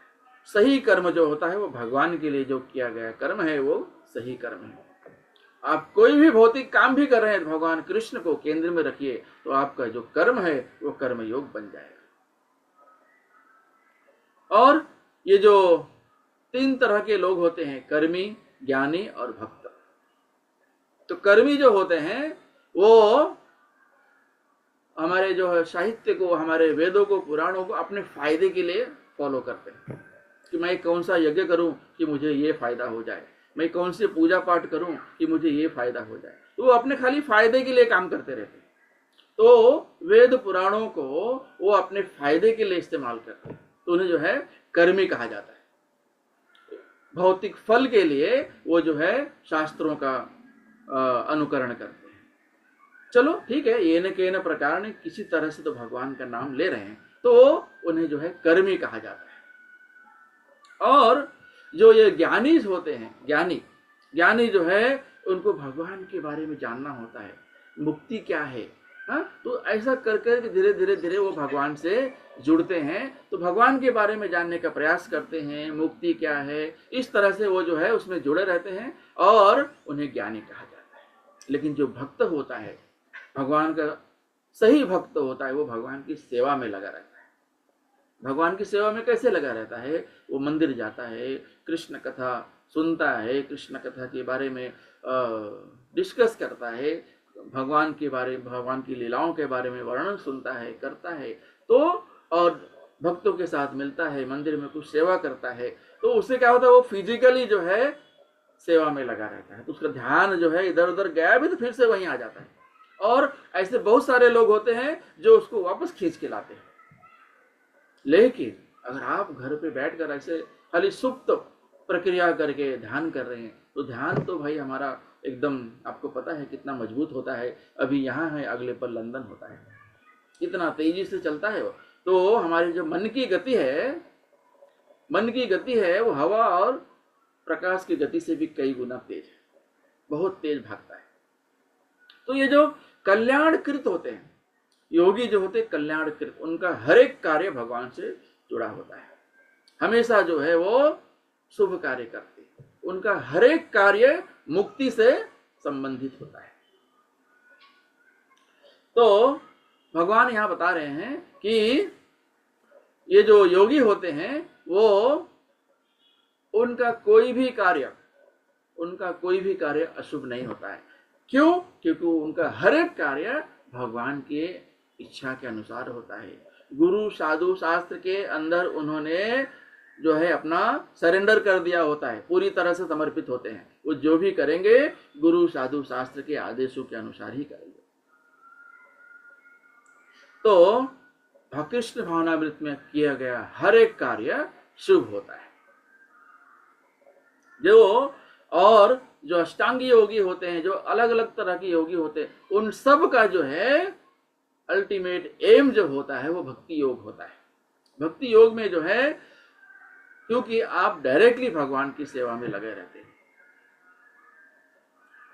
सही कर्म जो होता है वो भगवान के लिए जो किया गया कर्म है वो सही कर्म है। आप कोई भी भौतिक काम भी कर रहे हैं, भगवान कृष्ण को केंद्र में रखिए, तो आपका जो कर्म है वो कर्म योग बन जाएगा। और ये जो 3 तरह के लोग होते हैं, कर्मी, ज्ञानी और भक्त। तो कर्मी जो होते हैं वो हमारे जो है साहित्य को, हमारे वेदों को, पुराणों को अपने फायदे के लिए फॉलो करते हैं कि मैं कौन सा यज्ञ करूं कि मुझे ये फायदा हो जाए, मैं कौन सी पूजा पाठ करूं कि मुझे ये फायदा हो जाए। तो वो अपने खाली फायदे के लिए काम करते रहते हैं। तो वेद पुराणों को वो अपने फायदे के लिए इस्तेमाल करते हैं, तो उन्हें जो है कर्मी कहा जाता है। भौतिक फल के लिए वो जो है शास्त्रों का अनुकरण करते हैं। चलो ठीक है, ये न के न प्रकार ने किसी तरह से तो भगवान का नाम ले रहे हैं, तो उन्हें जो है कर्मी कहा जाता है। और जो ये ज्ञानी होते हैं, ज्ञानी जो है उनको भगवान के बारे में जानना होता है, मुक्ति क्या है। तो ऐसा कर कर धीरे धीरे वो भगवान से जुड़ते हैं, तो भगवान के बारे में जानने का प्रयास करते हैं, मुक्ति क्या है, इस तरह से वो जो है उसमें जुड़े रहते हैं और उन्हें ज्ञानी कहा जाता है। लेकिन जो भक्त होता है, भगवान का सही भक्त होता है, वो भगवान की सेवा में लगा रहता है। भगवान की सेवा में कैसे लगा रहता है? वो मंदिर जाता है, कृष्ण कथा सुनता है, कृष्ण कथा के बारे में डिस्कस करता है, भगवान के बारे में, भगवान की लीलाओं के बारे में वर्णन सुनता है, करता है, तो और भक्तों के साथ मिलता है, मंदिर में कुछ सेवा करता है, तो उससे क्या होता है? वो फिजिकली जो है सेवा में लगा रहता है, तो उसका ध्यान जो है इधर उधर गया भी तो फिर से वहीं आ जाता है। और ऐसे बहुत सारे लोग होते हैं जो उसको वापस खींच के लाते हैं। लेकिन अगर आप घर पे बैठकर ऐसे खाली सुप्त प्रक्रिया करके ध्यान कर रहे हैं, तो ध्यान तो भाई हमारा एकदम, आपको पता है कितना मजबूत होता है। अभी यहाँ है, अगले पर लंदन होता है, इतना तेजी से चलता है वो। तो हमारी जो मन की गति है वो हवा और प्रकाश की गति से भी कई गुना तेज है, बहुत तेज भागता है। तो ये जो कल्याणकृत होते हैं, योगी जो होते हैं कल्याणकृत, उनका हर एक कार्य भगवान से जुड़ा होता है, हमेशा जो है वो शुभ कार्य करते हैं, उनका हर एक कार्य मुक्ति से संबंधित होता है। तो भगवान यहां बता रहे हैं कि ये जो योगी होते हैं वो उनका कोई भी कार्य अशुभ नहीं होता है। क्यों? क्योंकि उनका हर एक कार्य भगवान के इच्छा के अनुसार होता है। गुरु साधु शास्त्र के अंदर उन्होंने जो है अपना सरेंडर कर दिया होता है, पूरी तरह से समर्पित होते हैं। वो जो भी करेंगे गुरु साधु शास्त्र के आदेशों के अनुसार ही करेंगे। तो भक्तिष्ठ भावनामृत में किया गया हर एक कार्य शुभ होता है। और जो अष्टांगी योगी होते हैं, जो अलग अलग तरह के योगी होते हैं, उन सब का जो है अल्टीमेट एम जो होता है वो भक्ति योग होता है। भक्ति योग में जो है, क्योंकि आप डायरेक्टली भगवान की सेवा में लगे रहते हैं,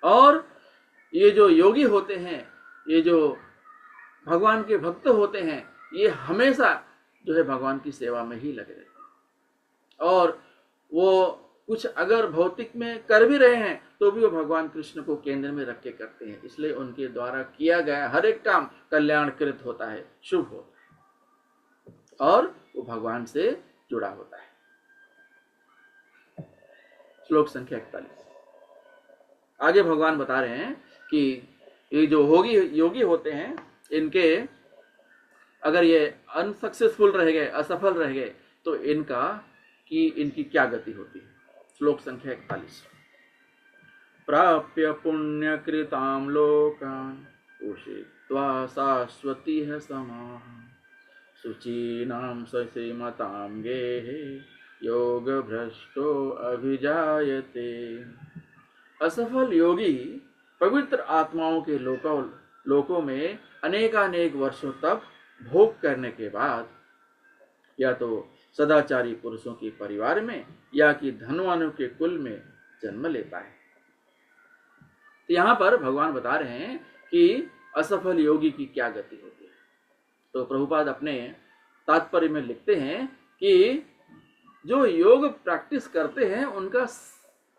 और ये जो योगी होते हैं, ये जो भगवान के भक्त होते हैं, ये हमेशा जो है भगवान की सेवा में ही लगे रहते हैं। और वो कुछ अगर भौतिक में कर भी रहे हैं तो भी वो भगवान कृष्ण को केंद्र में रख के करते हैं, इसलिए उनके द्वारा किया गया हर एक काम कल्याणकृत होता है, शुभ होता है और वो भगवान से जुड़ा होता है। श्लोक संख्या 41। आगे भगवान बता रहे हैं कि ये जो योगी होते हैं, इनके अगर ये अनसक्सेसफुल रह गए, असफल रह गए, तो इनकी क्या गति होती है। श्लोक संख्या 41। प्राप्य पुण्यकृतां लोकान् उषित्वा शाश्वतीः समाः शुचीनां ससीमतां गेहे योगभ्रष्टो अभिजायते। असफल योगी पवित्र आत्माओं के लोकों में अनेकानेक वर्षों तक भोग करने के बाद या तो सदाचारी पुरुषों के परिवार में या कि धनवानों के कुल में जन्म लेता है। तो यहाँ पर भगवान बता रहे हैं कि असफल योगी की क्या गति होती है। तो प्रभुपाद अपने तात्पर्य में लिखते हैं कि जो योग प्रैक्टिस करते हैं उनका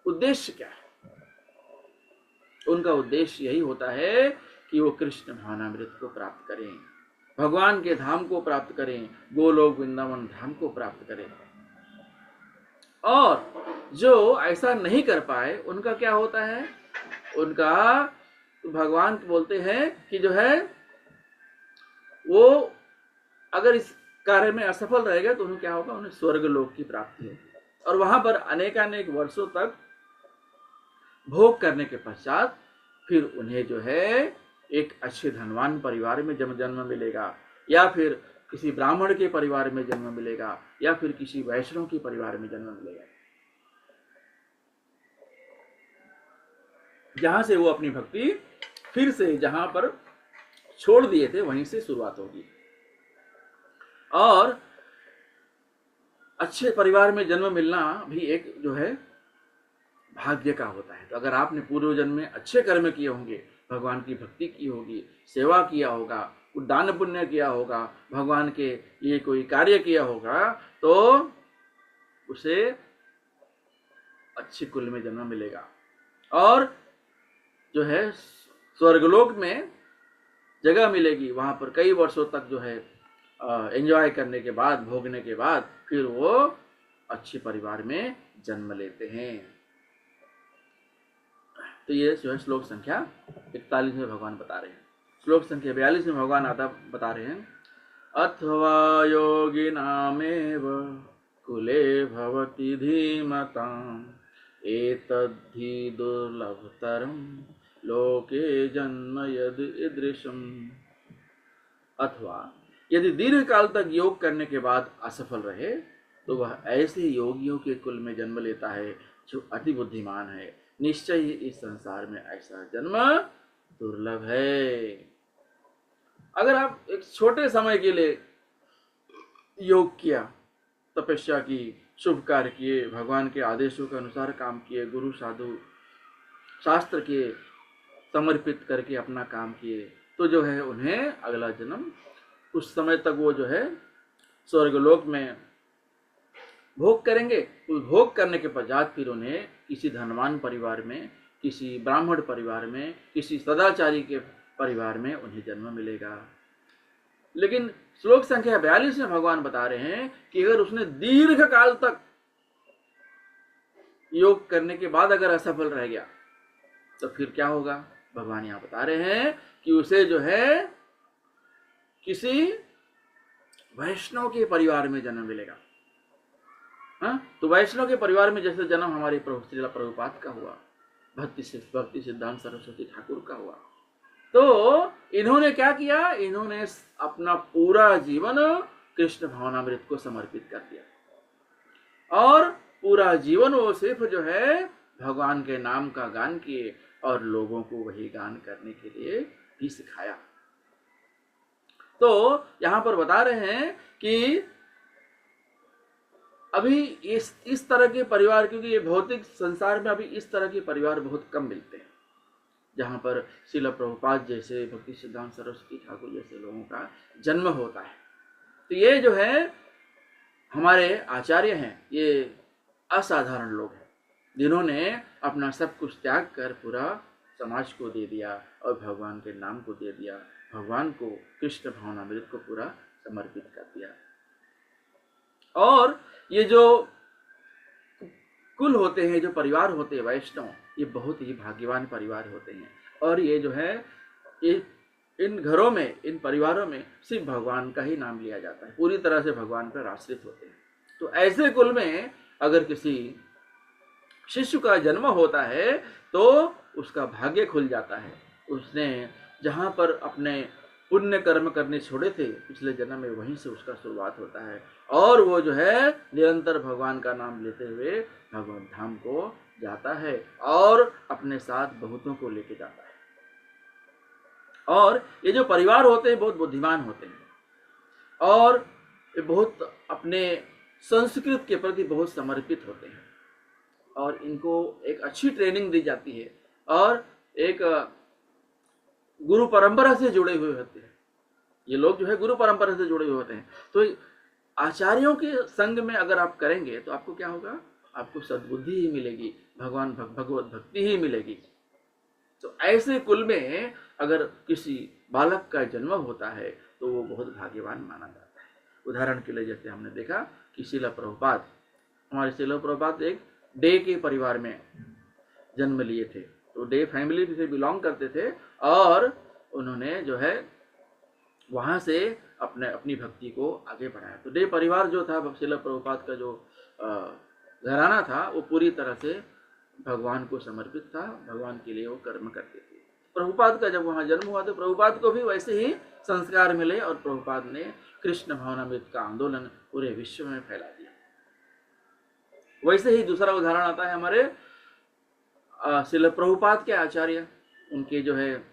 उद्देश्य क्या है। उनका उद्देश्य यही होता है कि वो कृष्ण भावनामृत को प्राप्त करें, भगवान के धाम को प्राप्त करें, गोलोक वृंदावन धाम को प्राप्त करें। और जो ऐसा नहीं कर पाए उनका क्या होता है, उनका भगवान बोलते हैं कि जो है वो अगर इस कार्य में असफल रहेगा तो उन्हें क्या होगा, उन्हें स्वर्ग लोक की प्राप्ति होगी और वहां पर अनेकानेक वर्षों तक भोग करने के पश्चात फिर उन्हें जो है एक अच्छे धनवान परिवार में जन्म मिलेगा, या फिर किसी ब्राह्मण के परिवार में जन्म मिलेगा, या फिर किसी वैष्णव के परिवार में जन्म मिलेगा, जहां से वो अपनी भक्ति फिर से जहां पर छोड़ दिए थे वहीं से शुरुआत होगी। और अच्छे परिवार में जन्म मिलना भी एक जो है भाग्य का होता है। तो अगर आपने पूर्व जन्म में अच्छे कर्म किए होंगे, भगवान की भक्ति की होगी, सेवा किया होगा, दान पुण्य किया होगा, भगवान के लिए कोई कार्य किया होगा, तो उसे अच्छे कुल में जन्म मिलेगा और जो है स्वर्गलोक में जगह मिलेगी। वहां पर कई वर्षों तक जो है एंजॉय करने के बाद, भोगने के बाद फिर वो अच्छे परिवार में जन्म लेते हैं। तो ये जो है श्लोक संख्या 41 में भगवान बता रहे हैं। श्लोक संख्या 42 में भगवान आता बता रहे हैं, अथवा योगिनामेव कुले भवति धीमताम् एतद्धि दुर्लभतरं लोके जन्म यद ईदृशम्। अथवा यदि दीर्घ काल तक योग करने के बाद असफल रहे तो वह ऐसे योगियों के कुल में जन्म लेता है जो अति बुद्धिमान है। निश्चय ही इस संसार में ऐसा जन्म दुर्लभ है। अगर आप एक छोटे समय के लिए योग किया, तपस्या की, शुभ कार्य किए, भगवान के आदेशों के अनुसार काम किए, गुरु साधु शास्त्र के समर्पित करके अपना काम किए, तो जो है उन्हें अगला जन्म, उस समय तक वो जो है स्वर्गलोक में भोग करेंगे। उस भोग करने के पश्चात फिर उन्हें किसी धनवान परिवार में, किसी ब्राह्मण परिवार में, किसी सदाचारी के परिवार में उन्हें जन्म मिलेगा। लेकिन श्लोक संख्या 42 में भगवान बता रहे हैं कि अगर उसने दीर्घ काल तक योग करने के बाद अगर असफल रह गया तो फिर क्या होगा। भगवान यहाँ बता रहे हैं कि उसे जो है किसी वैष्णव के परिवार में जन्म मिलेगा। तो वैष्णव के परिवार में जैसे जन्म हमारे श्रील प्रभुपाद का हुआ, भक्ति सिद्धांत सरस्वती ठाकुर का हुआ, तो इन्होंने क्या किया, इन्होंने अपना पूरा जीवन कृष्ण भावनामृत को समर्पित कर दिया और पूरा जीवन वो सिर्फ जो है भगवान के नाम का गान किए और लोगों को वही गान करने के लिए भी सिखाया। तो यहां पर बता रहे हैं कि अभी इस तरह के परिवार, क्योंकि ये भौतिक संसार में अभी इस तरह के परिवार बहुत कम मिलते हैं जहां पर श्रील प्रभुपाद जैसे, भक्ति सिद्धांत सरस्वती ठाकुर जैसे लोगों का जन्म होता है। तो ये जो है हमारे आचार्य हैं, ये असाधारण लोग हैं जिन्होंने अपना सब कुछ त्याग कर पूरा समाज को दे दिया और भगवान के नाम को दे दिया, भगवान को, कृष्ण भावनामृत को पूरा समर्पित कर दिया। और ये जो कुल होते हैं, जो परिवार होते हैं वैष्णव, ये बहुत ही भाग्यवान परिवार होते हैं। और ये जो है, ये इन घरों में, इन परिवारों में सिर्फ भगवान का ही नाम लिया जाता है, पूरी तरह से भगवान पर आश्रित होते हैं। तो ऐसे कुल में अगर किसी शिशु का जन्म होता है तो उसका भाग्य खुल जाता है। उसने जहाँ पर अपने पुण्य कर्म करने छोड़े थे पिछले जन्म में, वहीं से उसका शुरुआत होता है और वो जो है निरंतर भगवान का नाम लेते हुए भगवान धाम को जाता है और अपने साथ बहुतों को लेके जाता है। और ये जो परिवार होते हैं बहुत बुद्धिमान होते हैं और ये बहुत अपने संस्कृत के प्रति बहुत समर्पित होते हैं और इनको एक अच्छी ट्रेनिंग दी जाती है और एक गुरु परंपरा से जुड़े हुए होते हैं। ये लोग जो है गुरु परंपरा से जुड़े हुए होते हैं। तो आचार्यों के संग में अगर आप करेंगे तो आपको क्या होगा, आपको सद्बुद्धि ही मिलेगी, भगवत भक्ति ही मिलेगी। तो ऐसे कुल में अगर किसी बालक का जन्म होता है तो वो बहुत भाग्यवान माना जाता है। उदाहरण के लिए जैसे हमने देखा कि श्रील प्रभुपाद, हमारे श्रील प्रभुपाद एक डे के परिवार में जन्म लिए थे, तो डे फैमिली से बिलोंग करते थे और उन्होंने जो है वहाँ से अपनी भक्ति को आगे बढ़ाया। तो डे परिवार जो था, श्रील प्रभुपाद का जो घराना था, वो पूरी तरह से भगवान को समर्पित था, भगवान के लिए वो कर्म करते थे। प्रभुपाद का जब वहाँ जन्म हुआ तो प्रभुपाद को भी वैसे ही संस्कार मिले और प्रभुपाद ने कृष्ण भावनामृत का आंदोलन पूरे विश्व में फैला दिया। वैसे ही दूसरा उदाहरण आता है हमारे श्रील प्रभुपाद के आचार्य, उनके जो है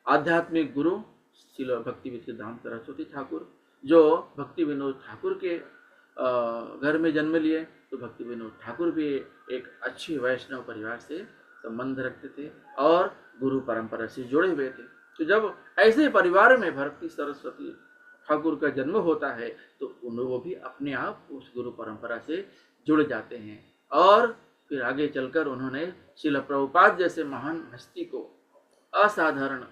आध्यात्मिक गुरु श्रील भक्ति सिद्धांत सरस्वती ठाकुर, जो भक्ति विनोद ठाकुर के घर में जन्म लिए। तो भक्ति विनोद ठाकुर भी एक अच्छे वैष्णव परिवार से संबंध रखते थे और गुरु परंपरा से जुड़े हुए थे। तो जब ऐसे परिवार में भक्ति सरस्वती ठाकुर का जन्म होता है तो वो भी अपने आप उस गुरु परंपरा से जुड़ जाते हैं और फिर आगे चलकर उन्होंने श्रील प्रभुपाद जैसे महान हस्ती को, असाधारण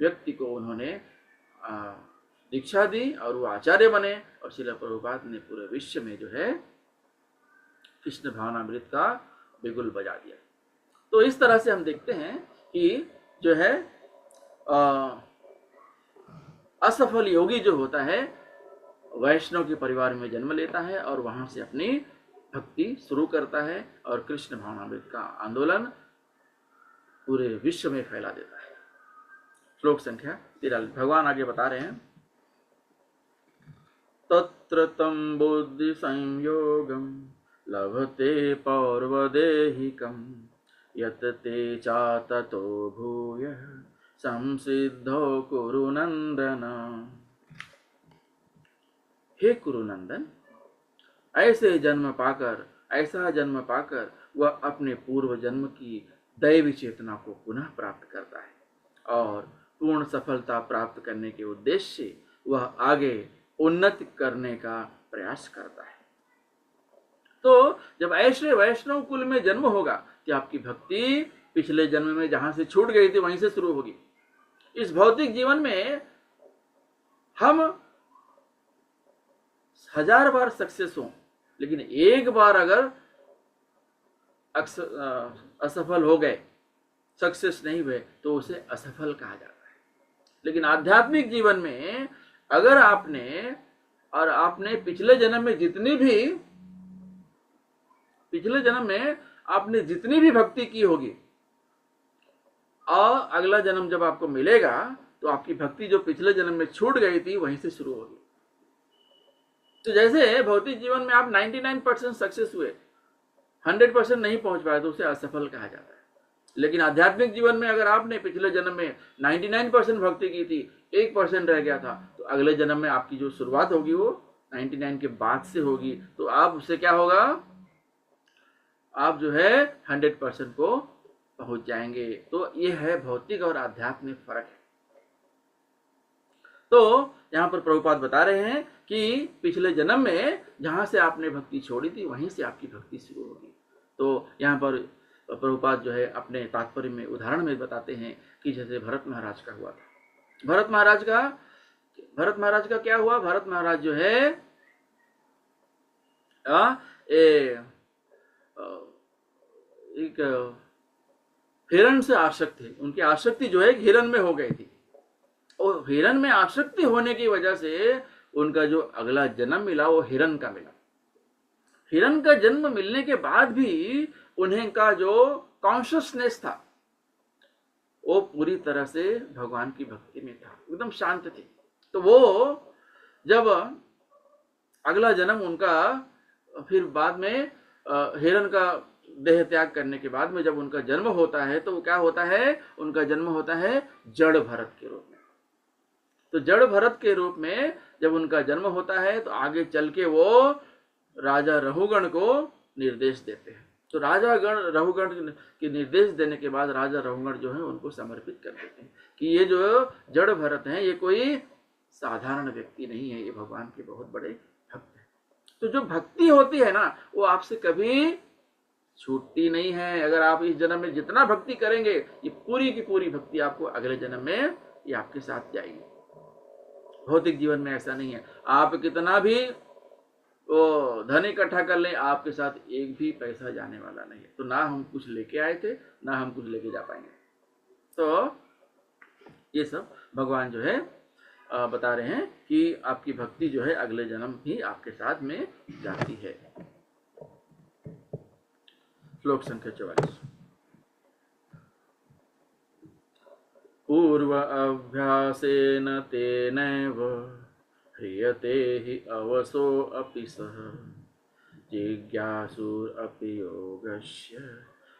व्यक्ति को उन्होंने दीक्षा दी और वो आचार्य बने और श्रील प्रभुपाद ने पूरे विश्व में जो है कृष्ण भावनामृत का बिगुल बजा दिया। तो इस तरह से हम देखते हैं कि जो है असफल योगी जो होता है वैष्णव के परिवार में जन्म लेता है और वहां से अपनी भक्ति शुरू करता है और कृष्ण भावनामृत का आंदोलन पूरे विश्व में फैला देता है। श्लोक संख्या 43 भगवान आगे बता रहे हैं, तत्र तं बुद्धि संयोगम लभते पौर्वदेहिकं यत ते चाततो भूयः संसिद्धो कुरु नंदन। हे कुरुनंदन, ऐसा जन्म पाकर वह अपने पूर्व जन्म की दैवी चेतना को पुनः प्राप्त करता है और पूर्ण सफलता प्राप्त करने के उद्देश्य से वह आगे उन्नति करने का प्रयास करता है। तो जब ऐसे वैष्णव कुल में जन्म होगा कि आपकी भक्ति पिछले जन्म में जहां से छूट गई थी वहीं से शुरू होगी। इस भौतिक जीवन में हम 1000 बार सक्सेस हो, लेकिन एक बार अगर असफल हो गए, सक्सेस नहीं हुए, तो उसे असफल कहा जाता है। लेकिन आध्यात्मिक जीवन में अगर आपने पिछले जन्म में आपने जितनी भी भक्ति की होगी और अगला जन्म जब आपको मिलेगा तो आपकी भक्ति जो पिछले जन्म में छूट गई थी वहीं से शुरू होगी। तो जैसे भौतिक जीवन में आप 99% सक्सेस हुए, 100% नहीं पहुंच पाए तो उसे असफल कहा जाता है। लेकिन आध्यात्मिक जीवन में अगर आपने पिछले जन्म में 99% भक्ति की थी, 1% रह गया था, तो अगले जन्म में आपकी जो शुरुआत होगी वो 99 के बाद से होगी। तो आप उससे क्या होगा, आप जो है 100% को पहुंच जाएंगे। तो ये है भौतिक और आध्यात्मिक फर्क है। तो यहाँ पर प्रभुपाद बता रहे हैं कि पिछले जन्म में जहाँ से आपने भक्ति छोड़ी थी वहीं से आपकी भक्ति शुरू होगी। तो यहाँ पर प्रभुपाद जो है अपने तात्पर्य में उदाहरण में बताते हैं कि जैसे भरत महाराज का हुआ था। भरत महाराज का क्या हुआ? भरत महाराज जो है एक हिरण से आसक्त थे। उनकी आसक्ति जो है हिरण में हो गई थी, और हिरण में आसक्ति होने की वजह से उनका जो अगला जन्म मिला वो हिरण का मिला। हिरण का जन्म मिलने के बाद भी उन्हें का जो कॉन्शियसनेस था वो पूरी तरह से भगवान की भक्ति में था, एकदम शांत थे। तो वो जब अगला जन्म उनका फिर बाद में हिरण का देह त्याग करने के बाद में जब उनका जन्म होता है तो क्या होता है? उनका जन्म होता है जड़ भरत के रूप में। तो जड़ भरत के रूप में जब उनका जन्म होता है तो आगे चल के वो राजा रहुगण को निर्देश देते हैं। तो राजा रहुगण के निर्देश देने के बाद राजा रहुगण जो है उनको समर्पित कर देते हैं कि ये जो जड़ भरत हैं ये कोई साधारण व्यक्ति नहीं है, ये भगवान के बहुत बड़े भक्त हैं। तो जो भक्ति होती है ना वो आपसे कभी छूटती नहीं है। अगर आप इस जन्म में जितना भक्ति करेंगे ये पूरी की पूरी भक्ति आपको अगले जन्म में ये आपके साथ जाएगी। भौतिक जीवन में ऐसा नहीं है, आप कितना भी वो धन इकट्ठा कर लें आपके साथ एक भी पैसा जाने वाला नहीं है। तो ना हम कुछ लेके आए थे ना हम कुछ लेके जा पाएंगे। तो ये सब भगवान जो है बता रहे हैं कि आपकी भक्ति जो है अगले जन्म भी आपके साथ में जाती है। श्लोक संख्या 44। पूर्व अभ्यासेन तेनैव ह्रियते हि अवसो अपि सः जिज्ञासुरपि योगस्य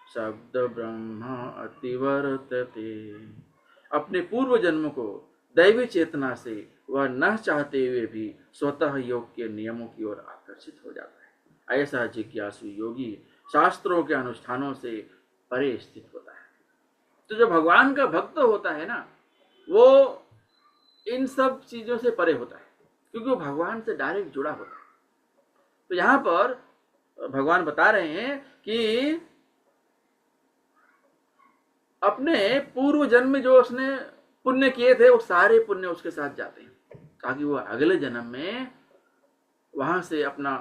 शब्द ब्रह्म अतिवर्तते। अपने पूर्व जन्म को दैवी चेतना से वह न चाहते हुए भी स्वतः योग के नियमों की ओर आकर्षित हो जाता है। ऐसा जिज्ञासु योगी शास्त्रों के अनुष्ठानों से परे स्थित होता है। तो जो भगवान का भक्त होता है ना वो इन सब चीजों से परे होता है क्योंकि वो भगवान से डायरेक्ट जुड़ा होता है। तो यहां पर भगवान बता रहे हैं कि अपने पूर्व जन्म में जो उसने पुण्य किए थे वो सारे पुण्य उसके साथ जाते हैं ताकि वो अगले जन्म में वहां से अपना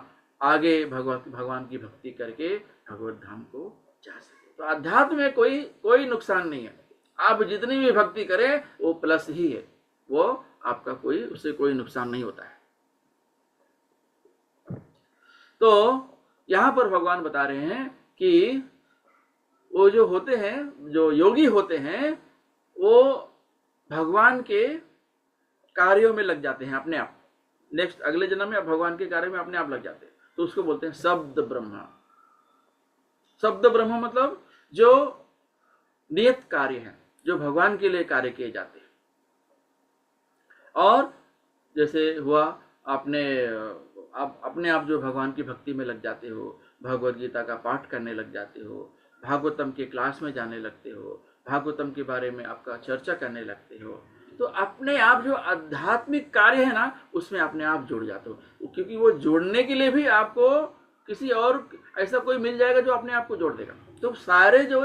आगे भगवान की भक्ति करके भगवत धाम को जा सके। तो अध्यात्म में कोई नुकसान नहीं है। आप जितनी भी भक्ति करें वो प्लस ही है, वो आपका उससे कोई नुकसान नहीं होता है। तो यहां पर भगवान बता रहे हैं कि वो जो होते हैं, जो योगी होते हैं, वो भगवान के कार्यों में लग जाते हैं अपने आप। नेक्स्ट अगले जन्म में भगवान के कार्य में अपने आप लग जाते हैं। तो उसको बोलते हैं शब्द ब्रह्म। शब्द ब्रह्म मतलब जो नियत कार्य है, जो भगवान के लिए कार्य किए जाते हैं। और जैसे हुआ अपने आप जो भगवान की भक्ति में लग जाते हो, भगवद गीता का पाठ करने लग जाते हो, भागवतम के क्लास में जाने लगते हो, भागवतम के बारे में आपका चर्चा करने लगते हो, तो अपने आप जो आध्यात्मिक कार्य है ना उसमें अपने आप जुड़ जाते हो। क्योंकि वो जोड़ने के लिए भी आपको किसी और ऐसा कोई मिल जाएगा जो अपने आप को जोड़ देगा। तो सारे जो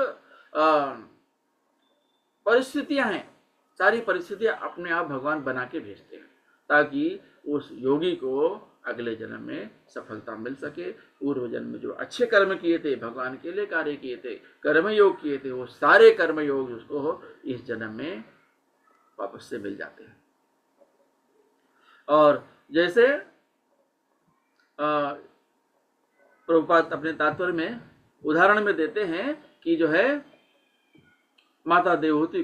परिस्थितियां हैं, सारी परिस्थितियां अपने आप भगवान बना के भेजते हैं ताकि उस योगी को अगले जन्म में सफलता मिल सके। पूर्व जन्म में जो अच्छे कर्म किए थे, भगवान के लिए कार्य किए थे, कर्मयोग किए थे, वो सारे कर्मयोग उसको इस जन्म में वापस से मिल जाते हैं। और जैसे प्रभुपाद अपने तात्पर्य में उदाहरण में देते हैं कि जो है माता देवहूति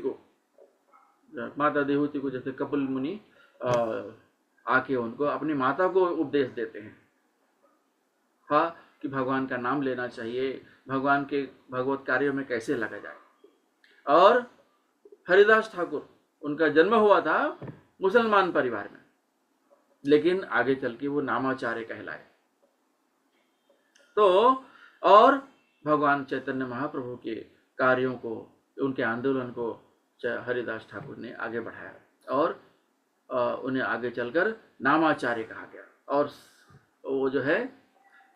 को जैसे कपिल मुनि आके उनको अपनी माता को उपदेश देते हैं हाँ कि भगवान का नाम लेना चाहिए, भगवान के भगवत कार्यों में कैसे लगा जाए। और हरिदास ठाकुर, उनका जन्म हुआ था मुसलमान परिवार में, लेकिन आगे चल के वो नामाचार्य कहलाए। तो और भगवान चैतन्य महाप्रभु के कार्यों को, उनके आंदोलन को हरिदास ठाकुर ने आगे बढ़ाया। और उन्हें आगे चलकर नामाचार्य कहा गया। और वो जो है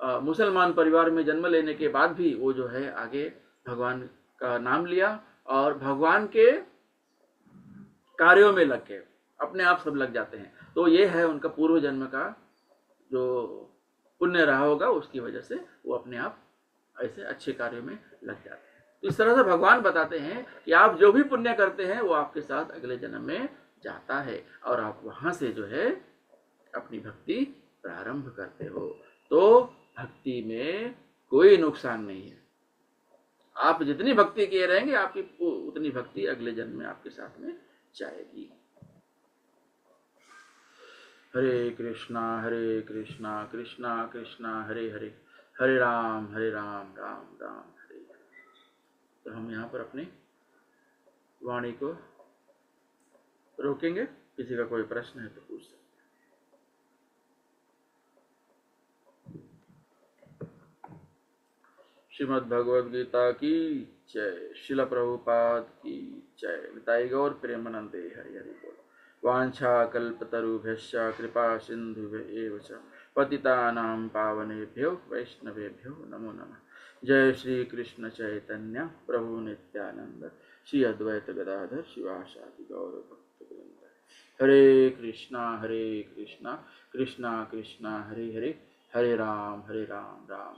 मुसलमान परिवार में जन्म लेने के बाद भी वो जो है आगे भगवान का नाम लिया और भगवान के कार्यों में लग गए, अपने आप सब लग जाते हैं। तो ये है उनका पूर्व जन्म का जो पुण्य रहा होगा, उसकी वजह से वो अपने आप ऐसे अच्छे कार्यों में लग जाते हैं। तो इस तरह से भगवान बताते हैं कि आप जो भी पुण्य करते हैं वो आपके साथ अगले जन्म में जाता है और आप वहां से जो है अपनी भक्ति प्रारंभ करते हो। तो भक्ति में कोई नुकसान नहीं है। आप जितनी भक्ति किए रहेंगे आपकी उतनी भक्ति अगले जन्म में आपके साथ में जाएगी। हरे कृष्णा कृष्णा कृष्णा हरे हरे, हरे राम राम राम हरे हरे। तो हम यहाँ पर अपनी वाणी को रोकेंगे। किसी का कोई प्रश्न है तो पूछ सकते। श्रीमद् भगवद गीता की जय। शिल प्रभुपाद की जय। निताई गौर प्रेमानंदे हरि हरि बोल। वांछा कल्पतरुभ्यश्च कृपा सिन्धुभ्य च पतितानां पावनेभ्यो वैष्णवेभ्यो नमो नमः। जय श्री कृष्ण चैतन्य प्रभु नित्यानंद श्री अद्वैत गदाधर शिवासादि गौर भक्तवृंद। हरे कृष्णा कृष्णा कृष्णा हरे हरे, हरे राम राम राम।